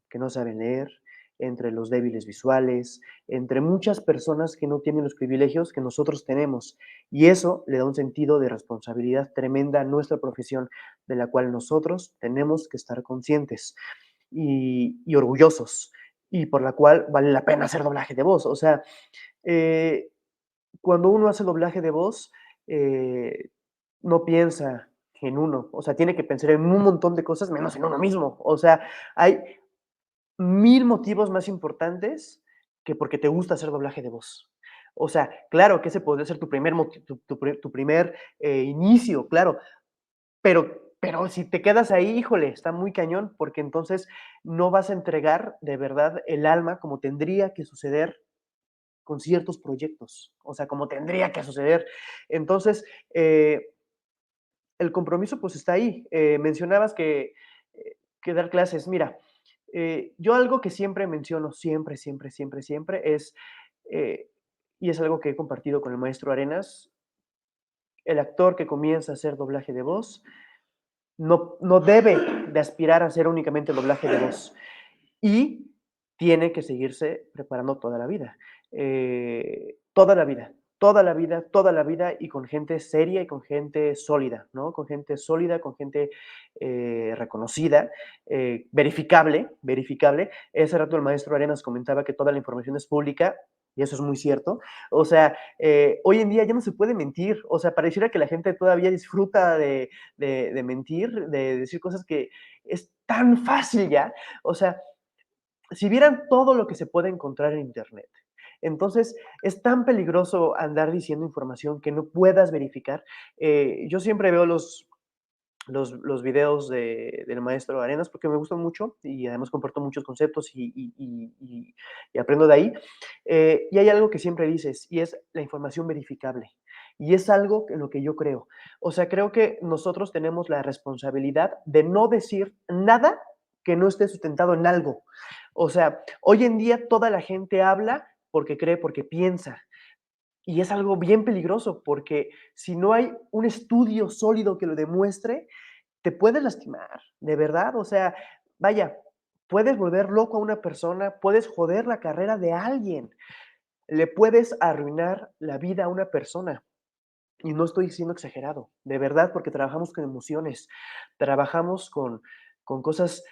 que no saben leer, entre los débiles visuales, entre muchas personas que no tienen los privilegios que nosotros tenemos. Y eso le da un sentido de responsabilidad tremenda a nuestra profesión, de la cual nosotros tenemos que estar conscientes y orgullosos, y por la cual vale la pena hacer doblaje de voz. O sea, eh, cuando uno hace doblaje de voz, no piensa en uno, o sea, tiene que pensar en un montón de cosas menos en uno mismo. O sea, hay 1000 motivos más importantes que porque te gusta hacer doblaje de voz. O sea, claro que ese podría ser tu primer, tu primer inicio, claro, pero si te quedas ahí, híjole, está muy cañón, porque entonces no vas a entregar de verdad el alma como tendría que suceder con ciertos proyectos, o sea, como tendría que suceder. Entonces, el compromiso pues está ahí. Mencionabas que dar clases. Mira, yo algo que siempre menciono, siempre, siempre, siempre, siempre, es, eh, y es algo que he compartido con el maestro Arenas, el actor que comienza a hacer doblaje de voz no debe de aspirar a hacer únicamente doblaje de voz y tiene que seguirse preparando toda la vida. Toda la vida, toda la vida, toda la vida y con gente seria y con gente sólida, ¿no? Con gente sólida, con gente reconocida, verificable, verificable. Ese rato el maestro Arenas comentaba que toda la información es pública. Y eso es muy cierto. O sea, hoy en día ya no se puede mentir. O sea, pareciera que la gente todavía disfruta de mentir, de decir cosas que es tan fácil ya. O sea, si vieran todo lo que se puede encontrar en Internet. Entonces, es tan peligroso andar diciendo información que no puedas verificar. Yo siempre veo los videos del maestro Arenas porque me gustan mucho y además comparto muchos conceptos y aprendo de ahí. Y hay algo que siempre dices y es la información verificable. Y es algo en lo que yo creo. O sea, creo que nosotros tenemos la responsabilidad de no decir nada que no esté sustentado en algo. O sea, hoy en día toda la gente habla porque cree, porque piensa. Y es algo bien peligroso porque si no hay un estudio sólido que lo demuestre, te puede lastimar, de verdad. O sea, vaya, puedes volver loco a una persona, puedes joder la carrera de alguien, le puedes arruinar la vida a una persona. Y no estoy siendo exagerado, de verdad, porque trabajamos con emociones, trabajamos con cosas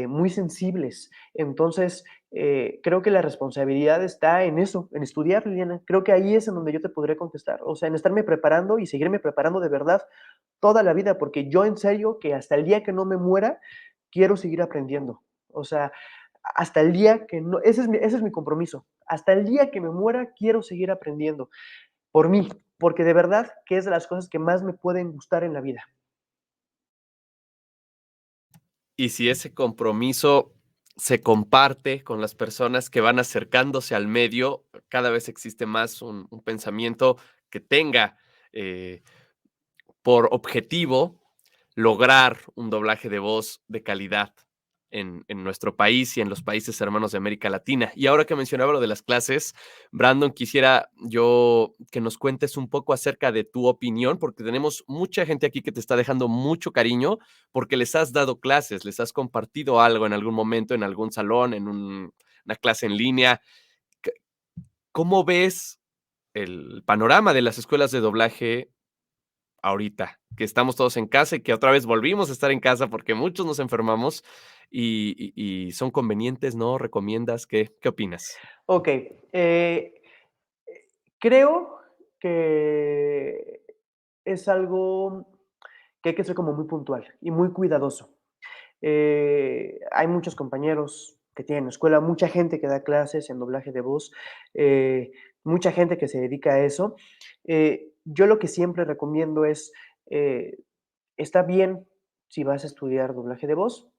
muy sensibles. Entonces, creo que la responsabilidad está en eso, en estudiar, Liliana. Creo que ahí es en donde yo te podré contestar. O sea, en estarme preparando y seguirme preparando de verdad toda la vida, porque yo en serio que hasta el día que no me muera, quiero seguir aprendiendo. O sea, hasta el día que no, ese es mi compromiso. Hasta el día que me muera, quiero seguir aprendiendo por mí, porque de verdad que es de las cosas que más me pueden gustar en la vida. Y si ese compromiso se comparte con las personas que van acercándose al medio, cada vez existe más un pensamiento que tenga por objetivo lograr un doblaje de voz de calidad en nuestro país y en los países hermanos de América Latina. Y ahora que mencionaba lo de las clases, Brandon, quisiera yo que nos cuentes un poco acerca de tu opinión, porque tenemos mucha gente aquí que te está dejando mucho cariño porque les has dado clases, les has compartido algo en algún momento, en algún salón, en una clase en línea. ¿Cómo ves el panorama de las escuelas de doblaje ahorita, que estamos todos en casa y que otra vez volvimos a estar en casa porque muchos nos enfermamos y son convenientes, ¿no? ¿Recomiendas? ¿Qué opinas? Ok, creo que es algo que hay que ser como muy puntual y muy cuidadoso. Hay muchos compañeros que tienen escuela, mucha gente que da clases en doblaje de voz, mucha gente que se dedica a eso. Yo lo que siempre recomiendo es, eh, está bien si vas a estudiar doblaje de voz,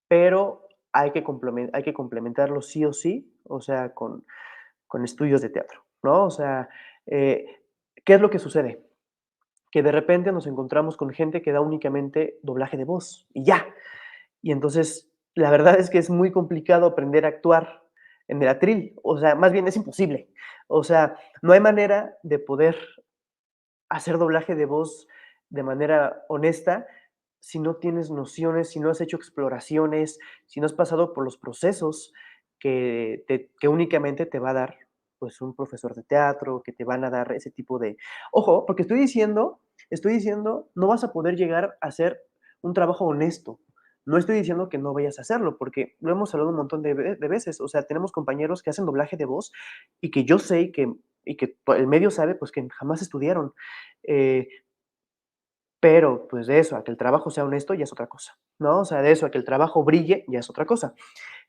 pero hay que complementarlo sí o sí, o sea, con estudios de teatro, ¿no? O sea, eh, ¿qué es lo que sucede? Que de repente nos encontramos con gente que da únicamente doblaje de voz y ya. Y entonces, la verdad es que es muy complicado aprender a actuar en el atril, o sea, más bien es imposible. O sea, no hay manera de poder hacer doblaje de voz de manera honesta si no tienes nociones, si no has hecho exploraciones, si no has pasado por los procesos que únicamente te va a dar pues un profesor de teatro, que te van a dar ese tipo de... Ojo, porque estoy diciendo, no vas a poder llegar a hacer un trabajo honesto. No estoy diciendo que no vayas a hacerlo, porque lo hemos hablado un montón de veces. O sea, tenemos compañeros que hacen doblaje de voz y que yo sé y que el medio sabe, pues que jamás estudiaron. Eh, pero, pues, de eso a que el trabajo sea honesto ya es otra cosa, ¿no? O sea, de eso a que el trabajo brille ya es otra cosa.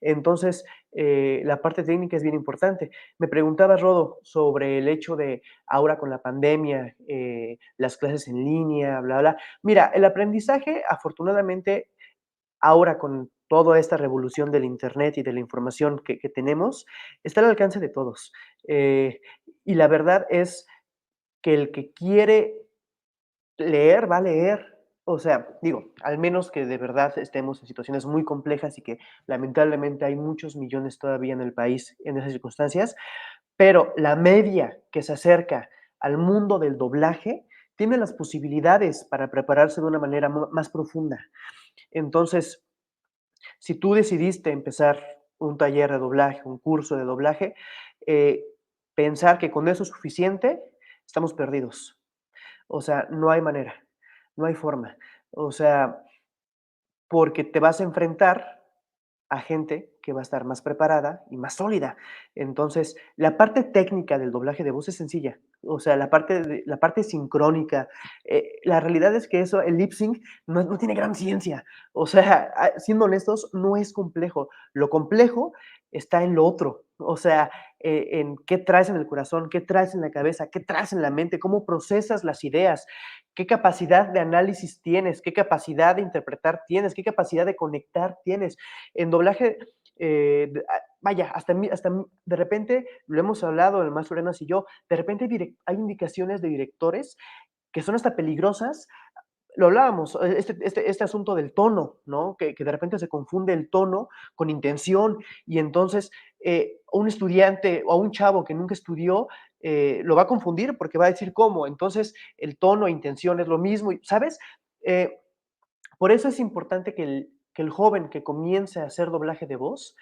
Entonces, la parte técnica es bien importante. Me preguntabas, Rodo, sobre el hecho de ahora con la pandemia, las clases en línea, bla, bla. Mira, el aprendizaje, afortunadamente, ahora con toda esta revolución del Internet y de la información que tenemos, está al alcance de todos. Y la verdad es que el que quiere leer, va a leer. O sea, digo, al menos que de verdad estemos en situaciones muy complejas y que lamentablemente hay muchos millones todavía en el país en esas circunstancias, pero la media que se acerca al mundo del doblaje tiene las posibilidades para prepararse de una manera más profunda. Entonces, si tú decidiste empezar un taller de doblaje, un curso de doblaje, eh, pensar que con eso es suficiente, estamos perdidos. O sea, no hay manera, no hay forma. O sea, porque te vas a enfrentar a gente que va a estar más preparada y más sólida. Entonces, la parte técnica del doblaje de voz es sencilla. O sea, la parte sincrónica, la realidad es que eso, el lip sync, no tiene gran ciencia. O sea, siendo honestos, no es complejo. Lo complejo está en lo otro. O sea, en qué traes en el corazón, qué traes en la cabeza, qué traes en la mente, cómo procesas las ideas, qué capacidad de análisis tienes, qué capacidad de interpretar tienes, qué capacidad de conectar tienes. En doblaje, vaya, de repente, lo hemos hablado el maestro Arenas y yo, de repente hay indicaciones de directores que son hasta peligrosas. Lo hablábamos, este asunto del tono, ¿no? Que de repente se confunde el tono con intención y entonces un estudiante o un chavo que nunca estudió lo va a confundir porque va a decir cómo. Entonces el tono e intención es lo mismo, ¿sabes? Por eso es importante que el joven que comience a hacer doblaje de voz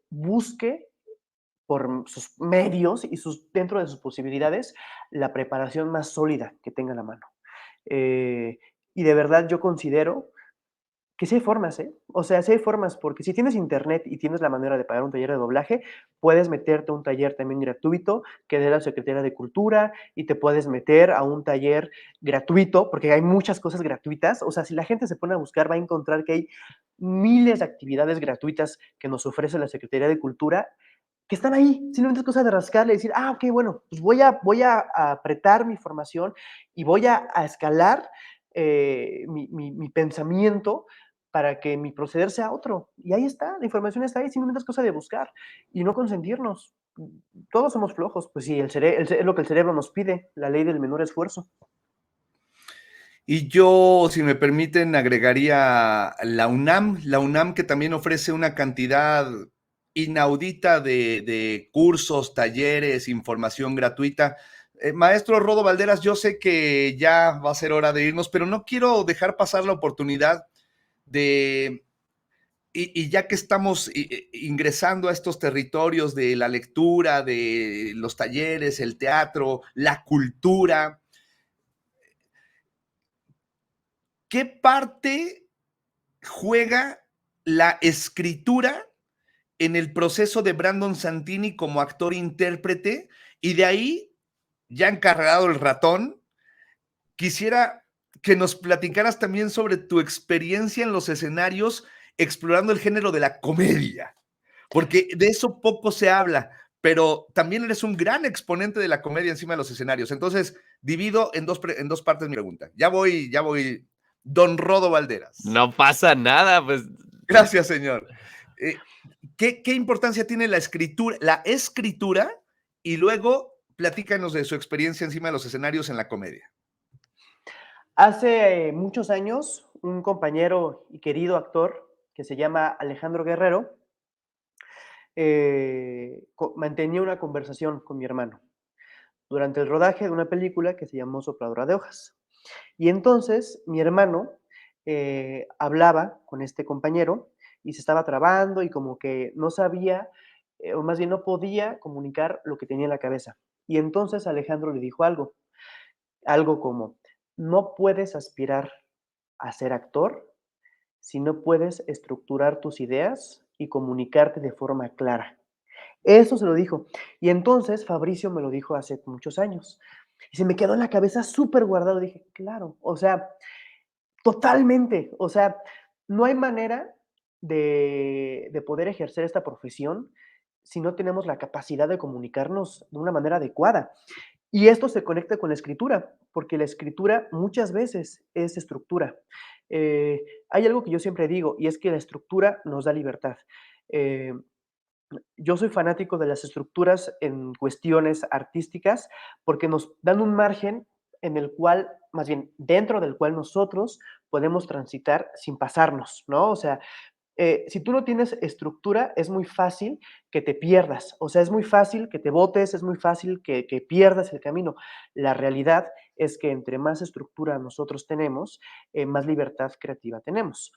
busque por sus medios y dentro de sus posibilidades la preparación más sólida que tenga a la mano. Y de verdad yo considero que sí hay formas, ¿eh? O sea, sí hay formas, porque si tienes internet y tienes la manera de pagar un taller de doblaje, puedes meterte a un taller también gratuito que dé la Secretaría de Cultura y te puedes meter a un taller gratuito, porque hay muchas cosas gratuitas. O sea, si la gente se pone a buscar, va a encontrar que hay miles de actividades gratuitas que nos ofrece la Secretaría de Cultura que están ahí, simplemente es cosa de rascarle y decir, ok, bueno, pues voy a apretar mi formación y voy a escalar mi pensamiento para que mi proceder sea otro. Y ahí está, la información está ahí, simplemente es cosa de buscar y no consentirnos. Todos somos flojos, pues sí, es lo que el cerebro nos pide, la ley del menor esfuerzo. Y yo, si me permiten, agregaría la UNAM que también ofrece una cantidad inaudita de cursos, talleres, información gratuita. Maestro Rodo Valderas, yo sé que ya va a ser hora de irnos, pero no quiero dejar pasar la oportunidad de, y ya que estamos ingresando a estos territorios de la lectura, de los talleres, el teatro, la cultura, ¿qué parte juega la escritura en el proceso de Brandon Santini como actor-intérprete? Y de ahí, ya encargado el ratón, quisiera que nos platicaras también sobre tu experiencia en los escenarios explorando el género de la comedia, porque de eso poco se habla, pero también eres un gran exponente de la comedia encima de los escenarios. Entonces, divido en dos partes mi pregunta. Ya voy, don Rodo Valderas. No pasa nada, pues. Gracias, señor. ¿Qué importancia tiene la escritura? Y luego platícanos de su experiencia encima de los escenarios en la comedia. Hace muchos años, un compañero y querido actor que se llama Alejandro Guerrero mantenía una conversación con mi hermano durante el rodaje de una película que se llamó Sopladora de Hojas. Y entonces mi hermano hablaba con este compañero y se estaba trabando y como que no sabía, o más bien no podía comunicar lo que tenía en la cabeza. Y entonces Alejandro le dijo algo como, no puedes aspirar a ser actor si no puedes estructurar tus ideas y comunicarte de forma clara. Eso se lo dijo. Y entonces Fabricio me lo dijo hace muchos años. Y se me quedó en la cabeza súper guardado. Dije, claro, o sea, totalmente. O sea, no hay manera de poder ejercer esta profesión si no tenemos la capacidad de comunicarnos de una manera adecuada. Y esto se conecta con la escritura, porque la escritura muchas veces es estructura. Hay algo que yo siempre digo, y es que la estructura nos da libertad. Eh, yo soy fanático de las estructuras en cuestiones artísticas porque nos dan un margen en el cual, más bien, dentro del cual nosotros podemos transitar sin pasarnos, ¿no? O sea, si tú no tienes estructura, es muy fácil que te pierdas, o sea, es muy fácil que te botes, es muy fácil que pierdas el camino. La realidad es que entre más estructura nosotros tenemos, más libertad creativa tenemos.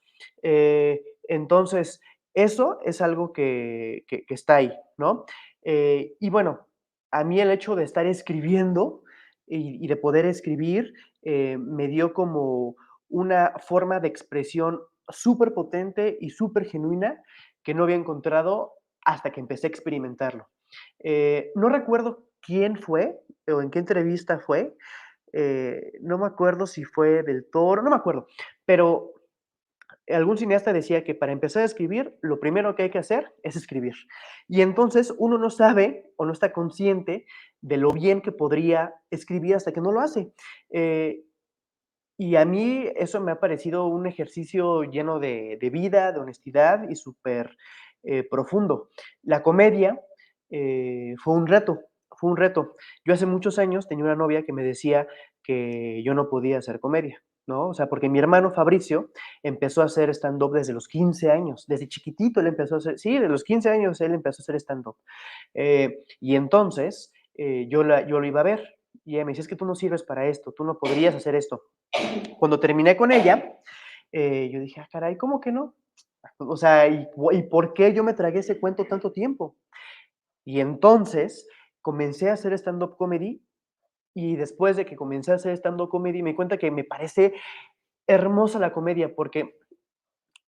Entonces, eso es algo que está ahí, ¿no? Y bueno, a mí el hecho de estar escribiendo y de poder escribir me dio como una forma de expresión súper potente y súper genuina que no había encontrado hasta que empecé a experimentarlo. No recuerdo quién fue o en qué entrevista fue, no me acuerdo si fue del Toro, no me acuerdo, pero algún cineasta decía que para empezar a escribir, lo primero que hay que hacer es escribir. Y entonces uno no sabe o no está consciente de lo bien que podría escribir hasta que no lo hace. Y a mí eso me ha parecido un ejercicio lleno de vida, de honestidad y súper profundo. La comedia fue un reto, fue un reto. Yo hace muchos años tenía una novia que me decía que yo no podía hacer comedia, ¿no? O sea, porque mi hermano Fabricio empezó a hacer stand-up desde los 15 años, desde chiquitito él empezó a hacer, sí, de los 15 años él empezó a hacer stand-up. Y entonces yo lo iba a ver y ella me decía, es que tú no sirves para esto, tú no podrías hacer esto. Cuando terminé con ella, yo dije, ah, caray, ¿cómo que no? O sea, ¿y por qué yo me tragué ese cuento tanto tiempo? Y entonces comencé a hacer stand-up comedy y después de que comencé a hacer stand-up comedy me di cuenta que me parece hermosa la comedia porque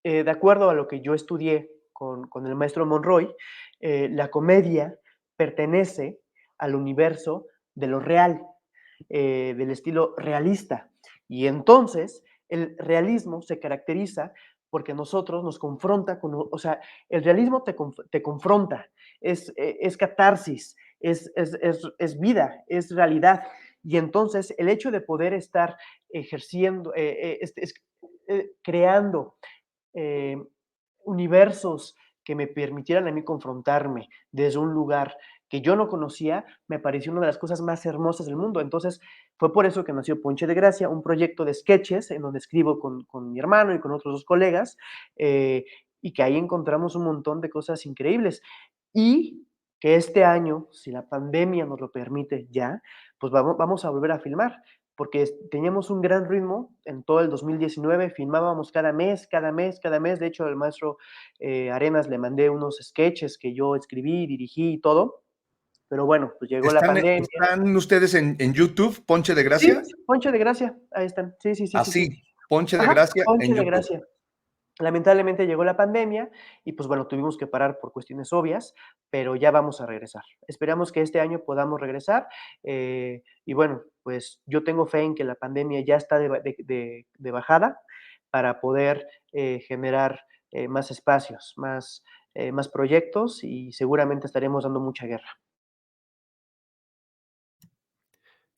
de acuerdo a lo que yo estudié con el maestro Monroy, la comedia pertenece al universo de lo real, del estilo realista. Y entonces el realismo se caracteriza porque nosotros nos confronta con, o sea, el realismo te confronta, es catarsis, es vida, es realidad. Y entonces el hecho de poder estar ejerciendo, creando eh, universos que me permitieran a mí confrontarme desde un lugar que yo no conocía, me pareció una de las cosas más hermosas del mundo. Entonces, fue por eso que nació Ponche de Gracia, un proyecto de sketches en donde escribo con mi hermano y con otros 2 colegas, y que ahí encontramos un montón de cosas increíbles. Y que este año, si la pandemia nos lo permite ya, pues vamos a volver a filmar porque teníamos un gran ritmo en todo el 2019, filmábamos cada mes, cada mes, cada mes. De hecho, al maestro Arenas le mandé unos sketches que yo escribí, dirigí y todo. Pero bueno, pues llegó la pandemia. ¿Están ustedes en YouTube, Ponche de Sí, Gracia? Ponche de Gracia, ahí están. Sí, sí, sí, sí, sí. Así, Ponche de Ajá, Gracia Ponche en de YouTube. Gracia. Lamentablemente llegó la pandemia y pues bueno, tuvimos que parar por cuestiones obvias, pero ya vamos a regresar. Esperamos que este año podamos regresar y bueno, pues yo tengo fe en que la pandemia ya está de bajada para poder generar más espacios, más proyectos y seguramente estaremos dando mucha guerra.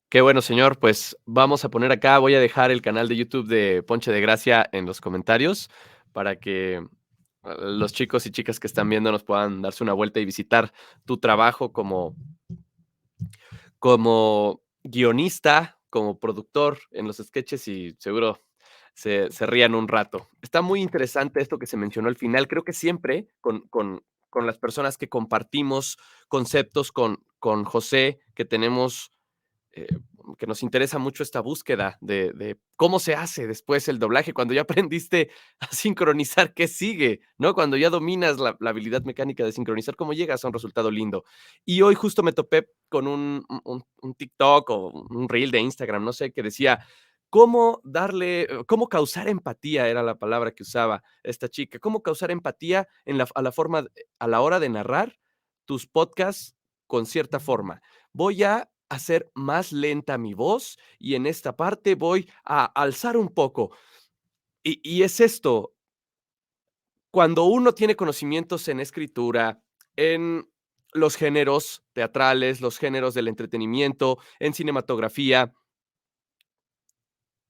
Qué bueno, señor. Pues vamos a poner acá, voy a dejar el canal de YouTube de Ponche de Gracia en los comentarios para que los chicos y chicas que están viendo nos puedan darse una vuelta y visitar tu trabajo como guionista, como productor en los sketches y seguro se rían un rato. Está muy interesante esto que se mencionó al final. Creo que siempre con las personas que compartimos conceptos con José, que tenemos eh, que nos interesa mucho esta búsqueda de cómo se hace después el doblaje, cuando ya aprendiste a sincronizar, ¿qué sigue? ¿No? Cuando ya dominas la habilidad mecánica de sincronizar, ¿cómo llegas a un resultado lindo? Y hoy justo me topé con un TikTok o un reel de Instagram, no sé, que decía, cómo causar empatía, era la palabra que usaba esta chica, cómo causar empatía a la hora de narrar tus podcasts con cierta forma. Voy a hacer más lenta mi voz y en esta parte voy a alzar un poco. Y es esto, cuando uno tiene conocimientos en escritura, en los géneros teatrales, los géneros del entretenimiento, en cinematografía,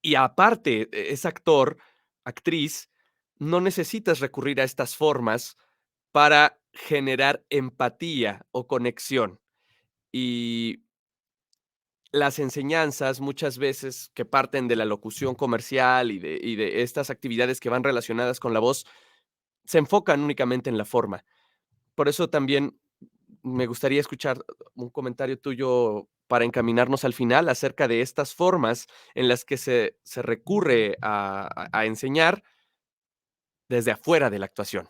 y aparte es actor, actriz, no necesitas recurrir a estas formas para generar empatía o conexión. Y las enseñanzas muchas veces que parten de la locución comercial y de estas actividades que van relacionadas con la voz, se enfocan únicamente en la forma. Por eso también me gustaría escuchar un comentario tuyo para encaminarnos al final acerca de estas formas en las que se recurre a enseñar desde afuera de la actuación.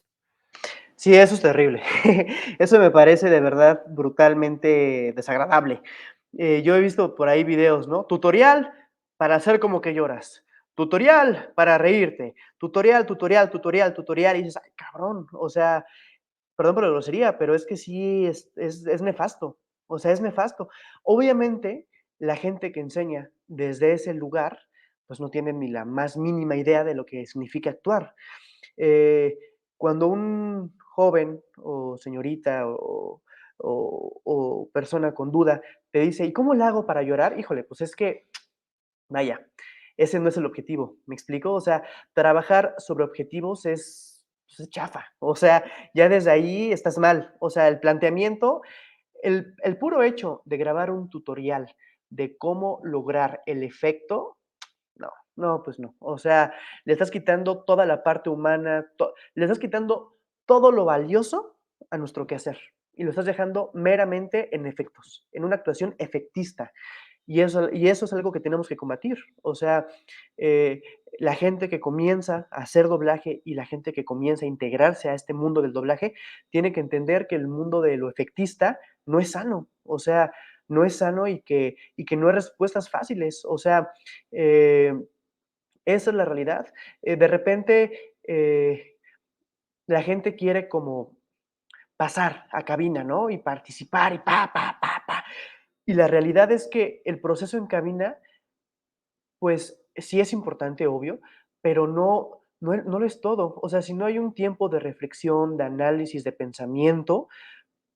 Sí, eso es terrible. Eso me parece de verdad brutalmente desagradable. Yo he visto por ahí videos, ¿no? Tutorial para hacer como que lloras. Tutorial para reírte. Tutorial, tutorial, tutorial, tutorial. Y dices, ay, cabrón. O sea, perdón por la grosería, pero es que sí es nefasto. O sea, es nefasto. Obviamente, la gente que enseña desde ese lugar, pues no tiene ni la más mínima idea de lo que significa actuar. Eh, Cuando un joven o señorita o persona con duda te dice, ¿y cómo le hago para llorar? Híjole, pues es que, vaya, ese no es el objetivo, ¿me explico? O sea, trabajar sobre objetivos es pues es chafa. O sea, ya desde ahí estás mal. O sea, el planteamiento, el puro hecho de grabar un tutorial de cómo lograr el efecto, no, no, pues no. O sea, le estás quitando toda la parte humana, le estás quitando todo lo valioso a nuestro quehacer y lo estás dejando meramente en efectos, en una actuación efectista. Y eso es algo que tenemos que combatir. O sea, eh, la gente que comienza a hacer doblaje y la gente que comienza a integrarse a este mundo del doblaje tiene que entender que el mundo de lo efectista no es sano. O sea, no es sano y que no hay respuestas fáciles. O sea, eh, esa es la realidad. De repente, la gente quiere como pasar a cabina, ¿no? Y participar y pa. Y la realidad es que el proceso en cabina, pues sí es importante, obvio, pero no lo es todo. O sea, si no hay un tiempo de reflexión, de análisis, de pensamiento,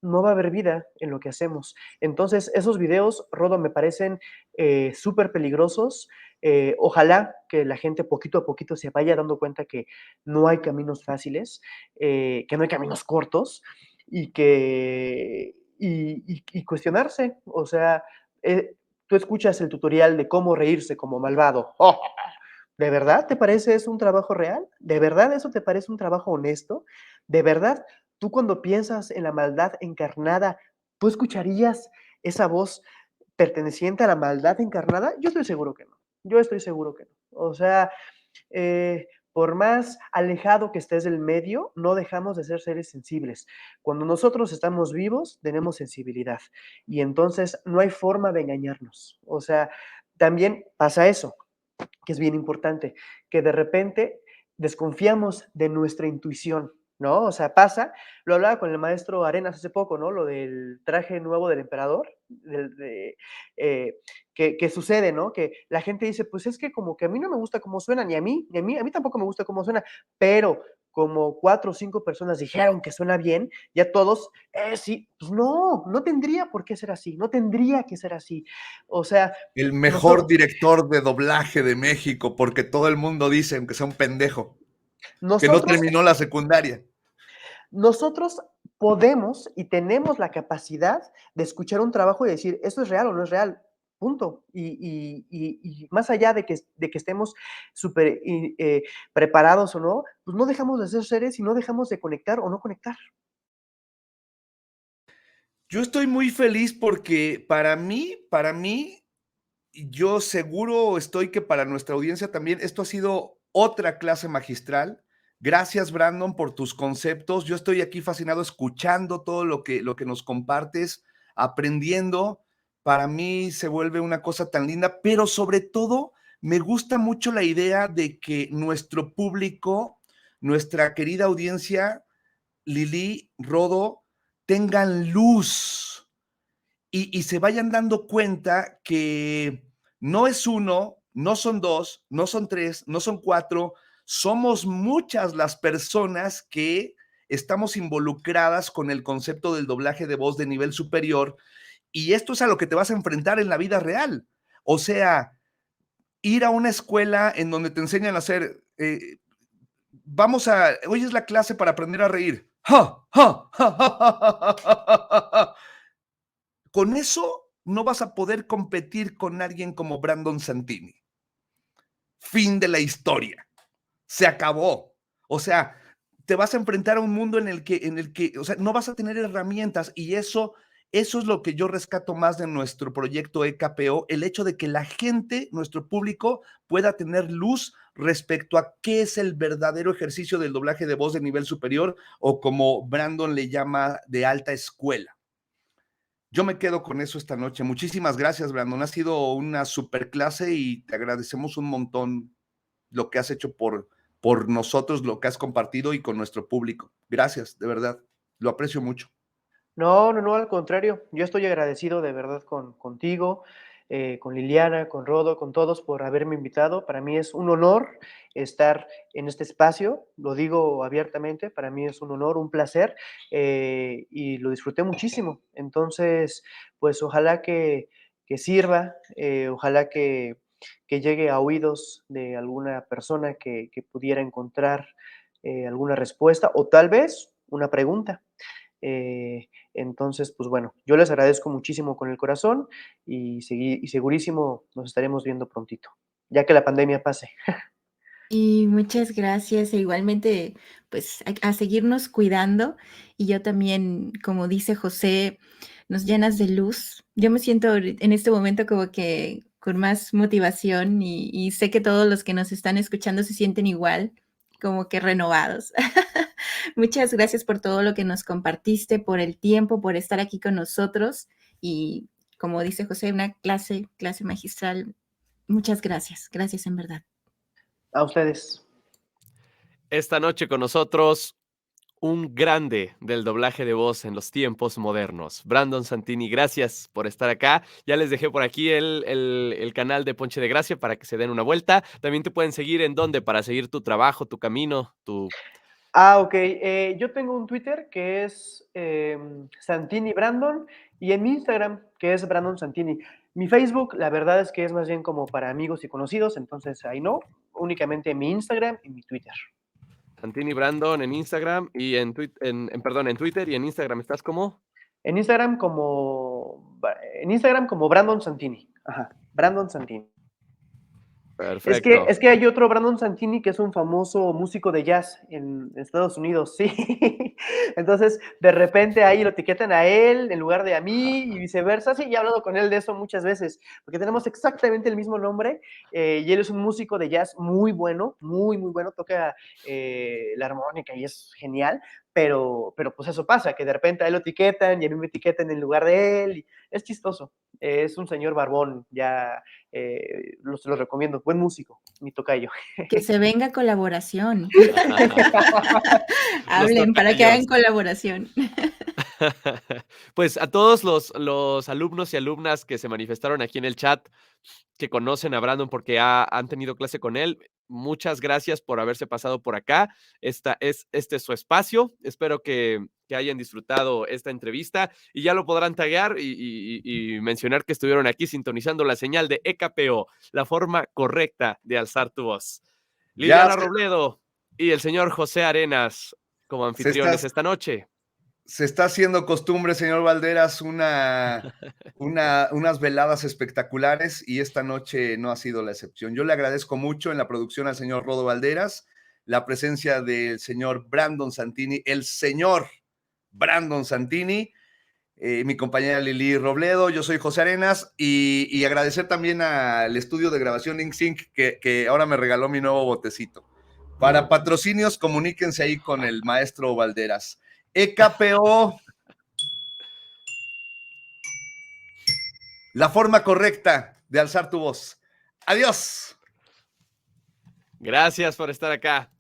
no va a haber vida en lo que hacemos. Entonces, esos videos, Rodo, me parecen súper peligrosos. Ojalá que la gente poquito a poquito se vaya dando cuenta que no hay caminos fáciles, que no hay caminos cortos y cuestionarse. O sea, tú escuchas el tutorial de cómo reírse como malvado. ¿De verdad te parece eso un trabajo real? ¿De verdad eso te parece un trabajo honesto? ¿De verdad tú cuando piensas en la maldad encarnada, tú escucharías esa voz perteneciente a la maldad encarnada? Yo estoy seguro que no. Yo estoy seguro que no. O sea, por más alejado que estés del medio, no dejamos de ser seres sensibles. Cuando nosotros estamos vivos, tenemos sensibilidad. Y entonces no hay forma de engañarnos. O sea, también pasa eso, que es bien importante, que de repente desconfiamos de nuestra intuición, ¿no? O sea, pasa, lo hablaba con el maestro Arenas hace poco, ¿no? Lo del traje nuevo del emperador, eh, que sucede, ¿no? Que la gente dice, pues es que como que a mí no me gusta cómo suena, ni a mí tampoco me gusta cómo suena, pero como 4 o 5 personas dijeron que suena bien, ya todos, sí, pues no, no tendría por qué ser así, no tendría que ser así. O sea, El mejor nosotros, director de doblaje de México, porque todo el mundo dice, aunque sea un pendejo, que no nosotros terminó la secundaria. Nosotros podemos y tenemos la capacidad de escuchar un trabajo y decir, ¿esto es real o no es real? Punto. Y más allá de que estemos súper preparados o no, pues no dejamos de ser seres y no dejamos de conectar o no conectar. Yo estoy muy feliz porque para mí, yo seguro estoy que para nuestra audiencia también esto ha sido otra clase magistral. Gracias, Brandon, por tus conceptos. Yo estoy aquí fascinado escuchando todo lo que nos compartes, aprendiendo. Para mí se vuelve una cosa tan linda, pero sobre todo me gusta mucho la idea de que nuestro público, nuestra querida audiencia, Lili, Rodo, tengan luz y se vayan dando cuenta que no es uno, no son dos, no son tres, no son cuatro, somos muchas las personas que estamos involucradas con el concepto del doblaje de voz de nivel superior y esto es a lo que te vas a enfrentar en la vida real. O sea, ir a una escuela en donde te enseñan a hacer, hoy es la clase para aprender a reír. ¡Ja, ja, ja, ja, ja, ja, ja! Con eso no vas a poder competir con alguien como Brandon Santini. Fin de la historia. Se acabó. O sea, te vas a enfrentar a un mundo en el que, o sea, no vas a tener herramientas y eso es lo que yo rescato más de nuestro proyecto EKPO, el hecho de que la gente, nuestro público, pueda tener luz respecto a qué es el verdadero ejercicio del doblaje de voz de nivel superior o como Brandon le llama de alta escuela. Yo me quedo con eso esta noche. Muchísimas gracias, Brandon. Ha sido una super clase y te agradecemos un montón lo que has hecho por nosotros, lo que has compartido y con nuestro público. Gracias, de verdad. Lo aprecio mucho. No, no, no, al contrario. Yo estoy agradecido de verdad contigo, con Liliana, con Rodo, con todos por haberme invitado. Para mí es un honor estar en este espacio, lo digo abiertamente, para mí es un honor, un placer y lo disfruté muchísimo. Entonces, pues ojalá que sirva, ojalá que llegue a oídos de alguna persona que pudiera encontrar alguna respuesta o tal vez una pregunta. Entonces, pues bueno, yo les agradezco muchísimo con el corazón y segurísimo nos estaremos viendo prontito, ya que la pandemia pase. Y muchas gracias, e igualmente, pues a seguirnos cuidando. Y yo también, como dice José, nos llenas de luz. Yo me siento en este momento como que con más motivación y sé que todos los que nos están escuchando se sienten igual, como que renovados. Muchas gracias por todo lo que nos compartiste, por el tiempo, por estar aquí con nosotros y como dice José, una clase magistral. Muchas gracias, gracias en verdad. A ustedes. Esta noche con nosotros, un grande del doblaje de voz en los tiempos modernos, Brandon Santini. Gracias por estar acá. Ya les dejé por aquí el canal de Ponche de Gracia para que se den una vuelta. También te pueden seguir en dónde para seguir tu trabajo, tu camino, tu... Ok. Yo tengo un Twitter que es Santini Brandon y en mi Instagram que es Brandon Santini. Mi Facebook, la verdad es que es más bien como para amigos y conocidos, entonces ahí no, únicamente mi Instagram y mi Twitter. Santini Brandon en Instagram y perdón, en Twitter y en Instagram estás como... En Instagram como Brandon Santini. Ajá, Brandon Santini. Perfecto. Es que hay otro Brandon Santini que es un famoso músico de jazz en Estados Unidos, sí. Entonces, de repente ahí lo etiquetan a él en lugar de a mí y viceversa. Sí, ya he hablado con él de eso muchas veces, porque tenemos exactamente el mismo nombre y él es un músico de jazz muy bueno, muy, muy bueno, toca la armónica y es genial, pero pues eso pasa, que de repente a él lo etiquetan y a mí me etiquetan en lugar de él. Y es chistoso. Es un señor barbón, ya los recomiendo. Buen músico, mi tocayo. Que se venga colaboración. Los Hablen para que hagan tocayos. colaboración. Pues a todos los alumnos y alumnas que se manifestaron aquí en el chat, que conocen a Brandon porque han tenido clase con él, muchas gracias por haberse pasado por acá. Este es su espacio. Espero que hayan disfrutado esta entrevista y ya lo podrán taguear y mencionar que estuvieron aquí sintonizando la señal de EKPO, la forma correcta de alzar tu voz. Ya Liliana Robledo y el señor José Arenas como se está, anfitriones esta noche. se está haciendo costumbre, señor Valderas, unas veladas espectaculares y esta noche no ha sido la excepción. Yo le agradezco mucho en la producción al señor Rodo Valderas, la presencia del señor Brandon Santini, el señor Brandon Santini, mi compañera Lili Robledo, yo soy José Arenas y agradecer también al estudio de grabación InkSync que ahora me regaló mi nuevo botecito. Para patrocinios, comuníquense ahí con el maestro Valderas. EKPO, la forma correcta de alzar tu voz. Adiós. Gracias por estar acá.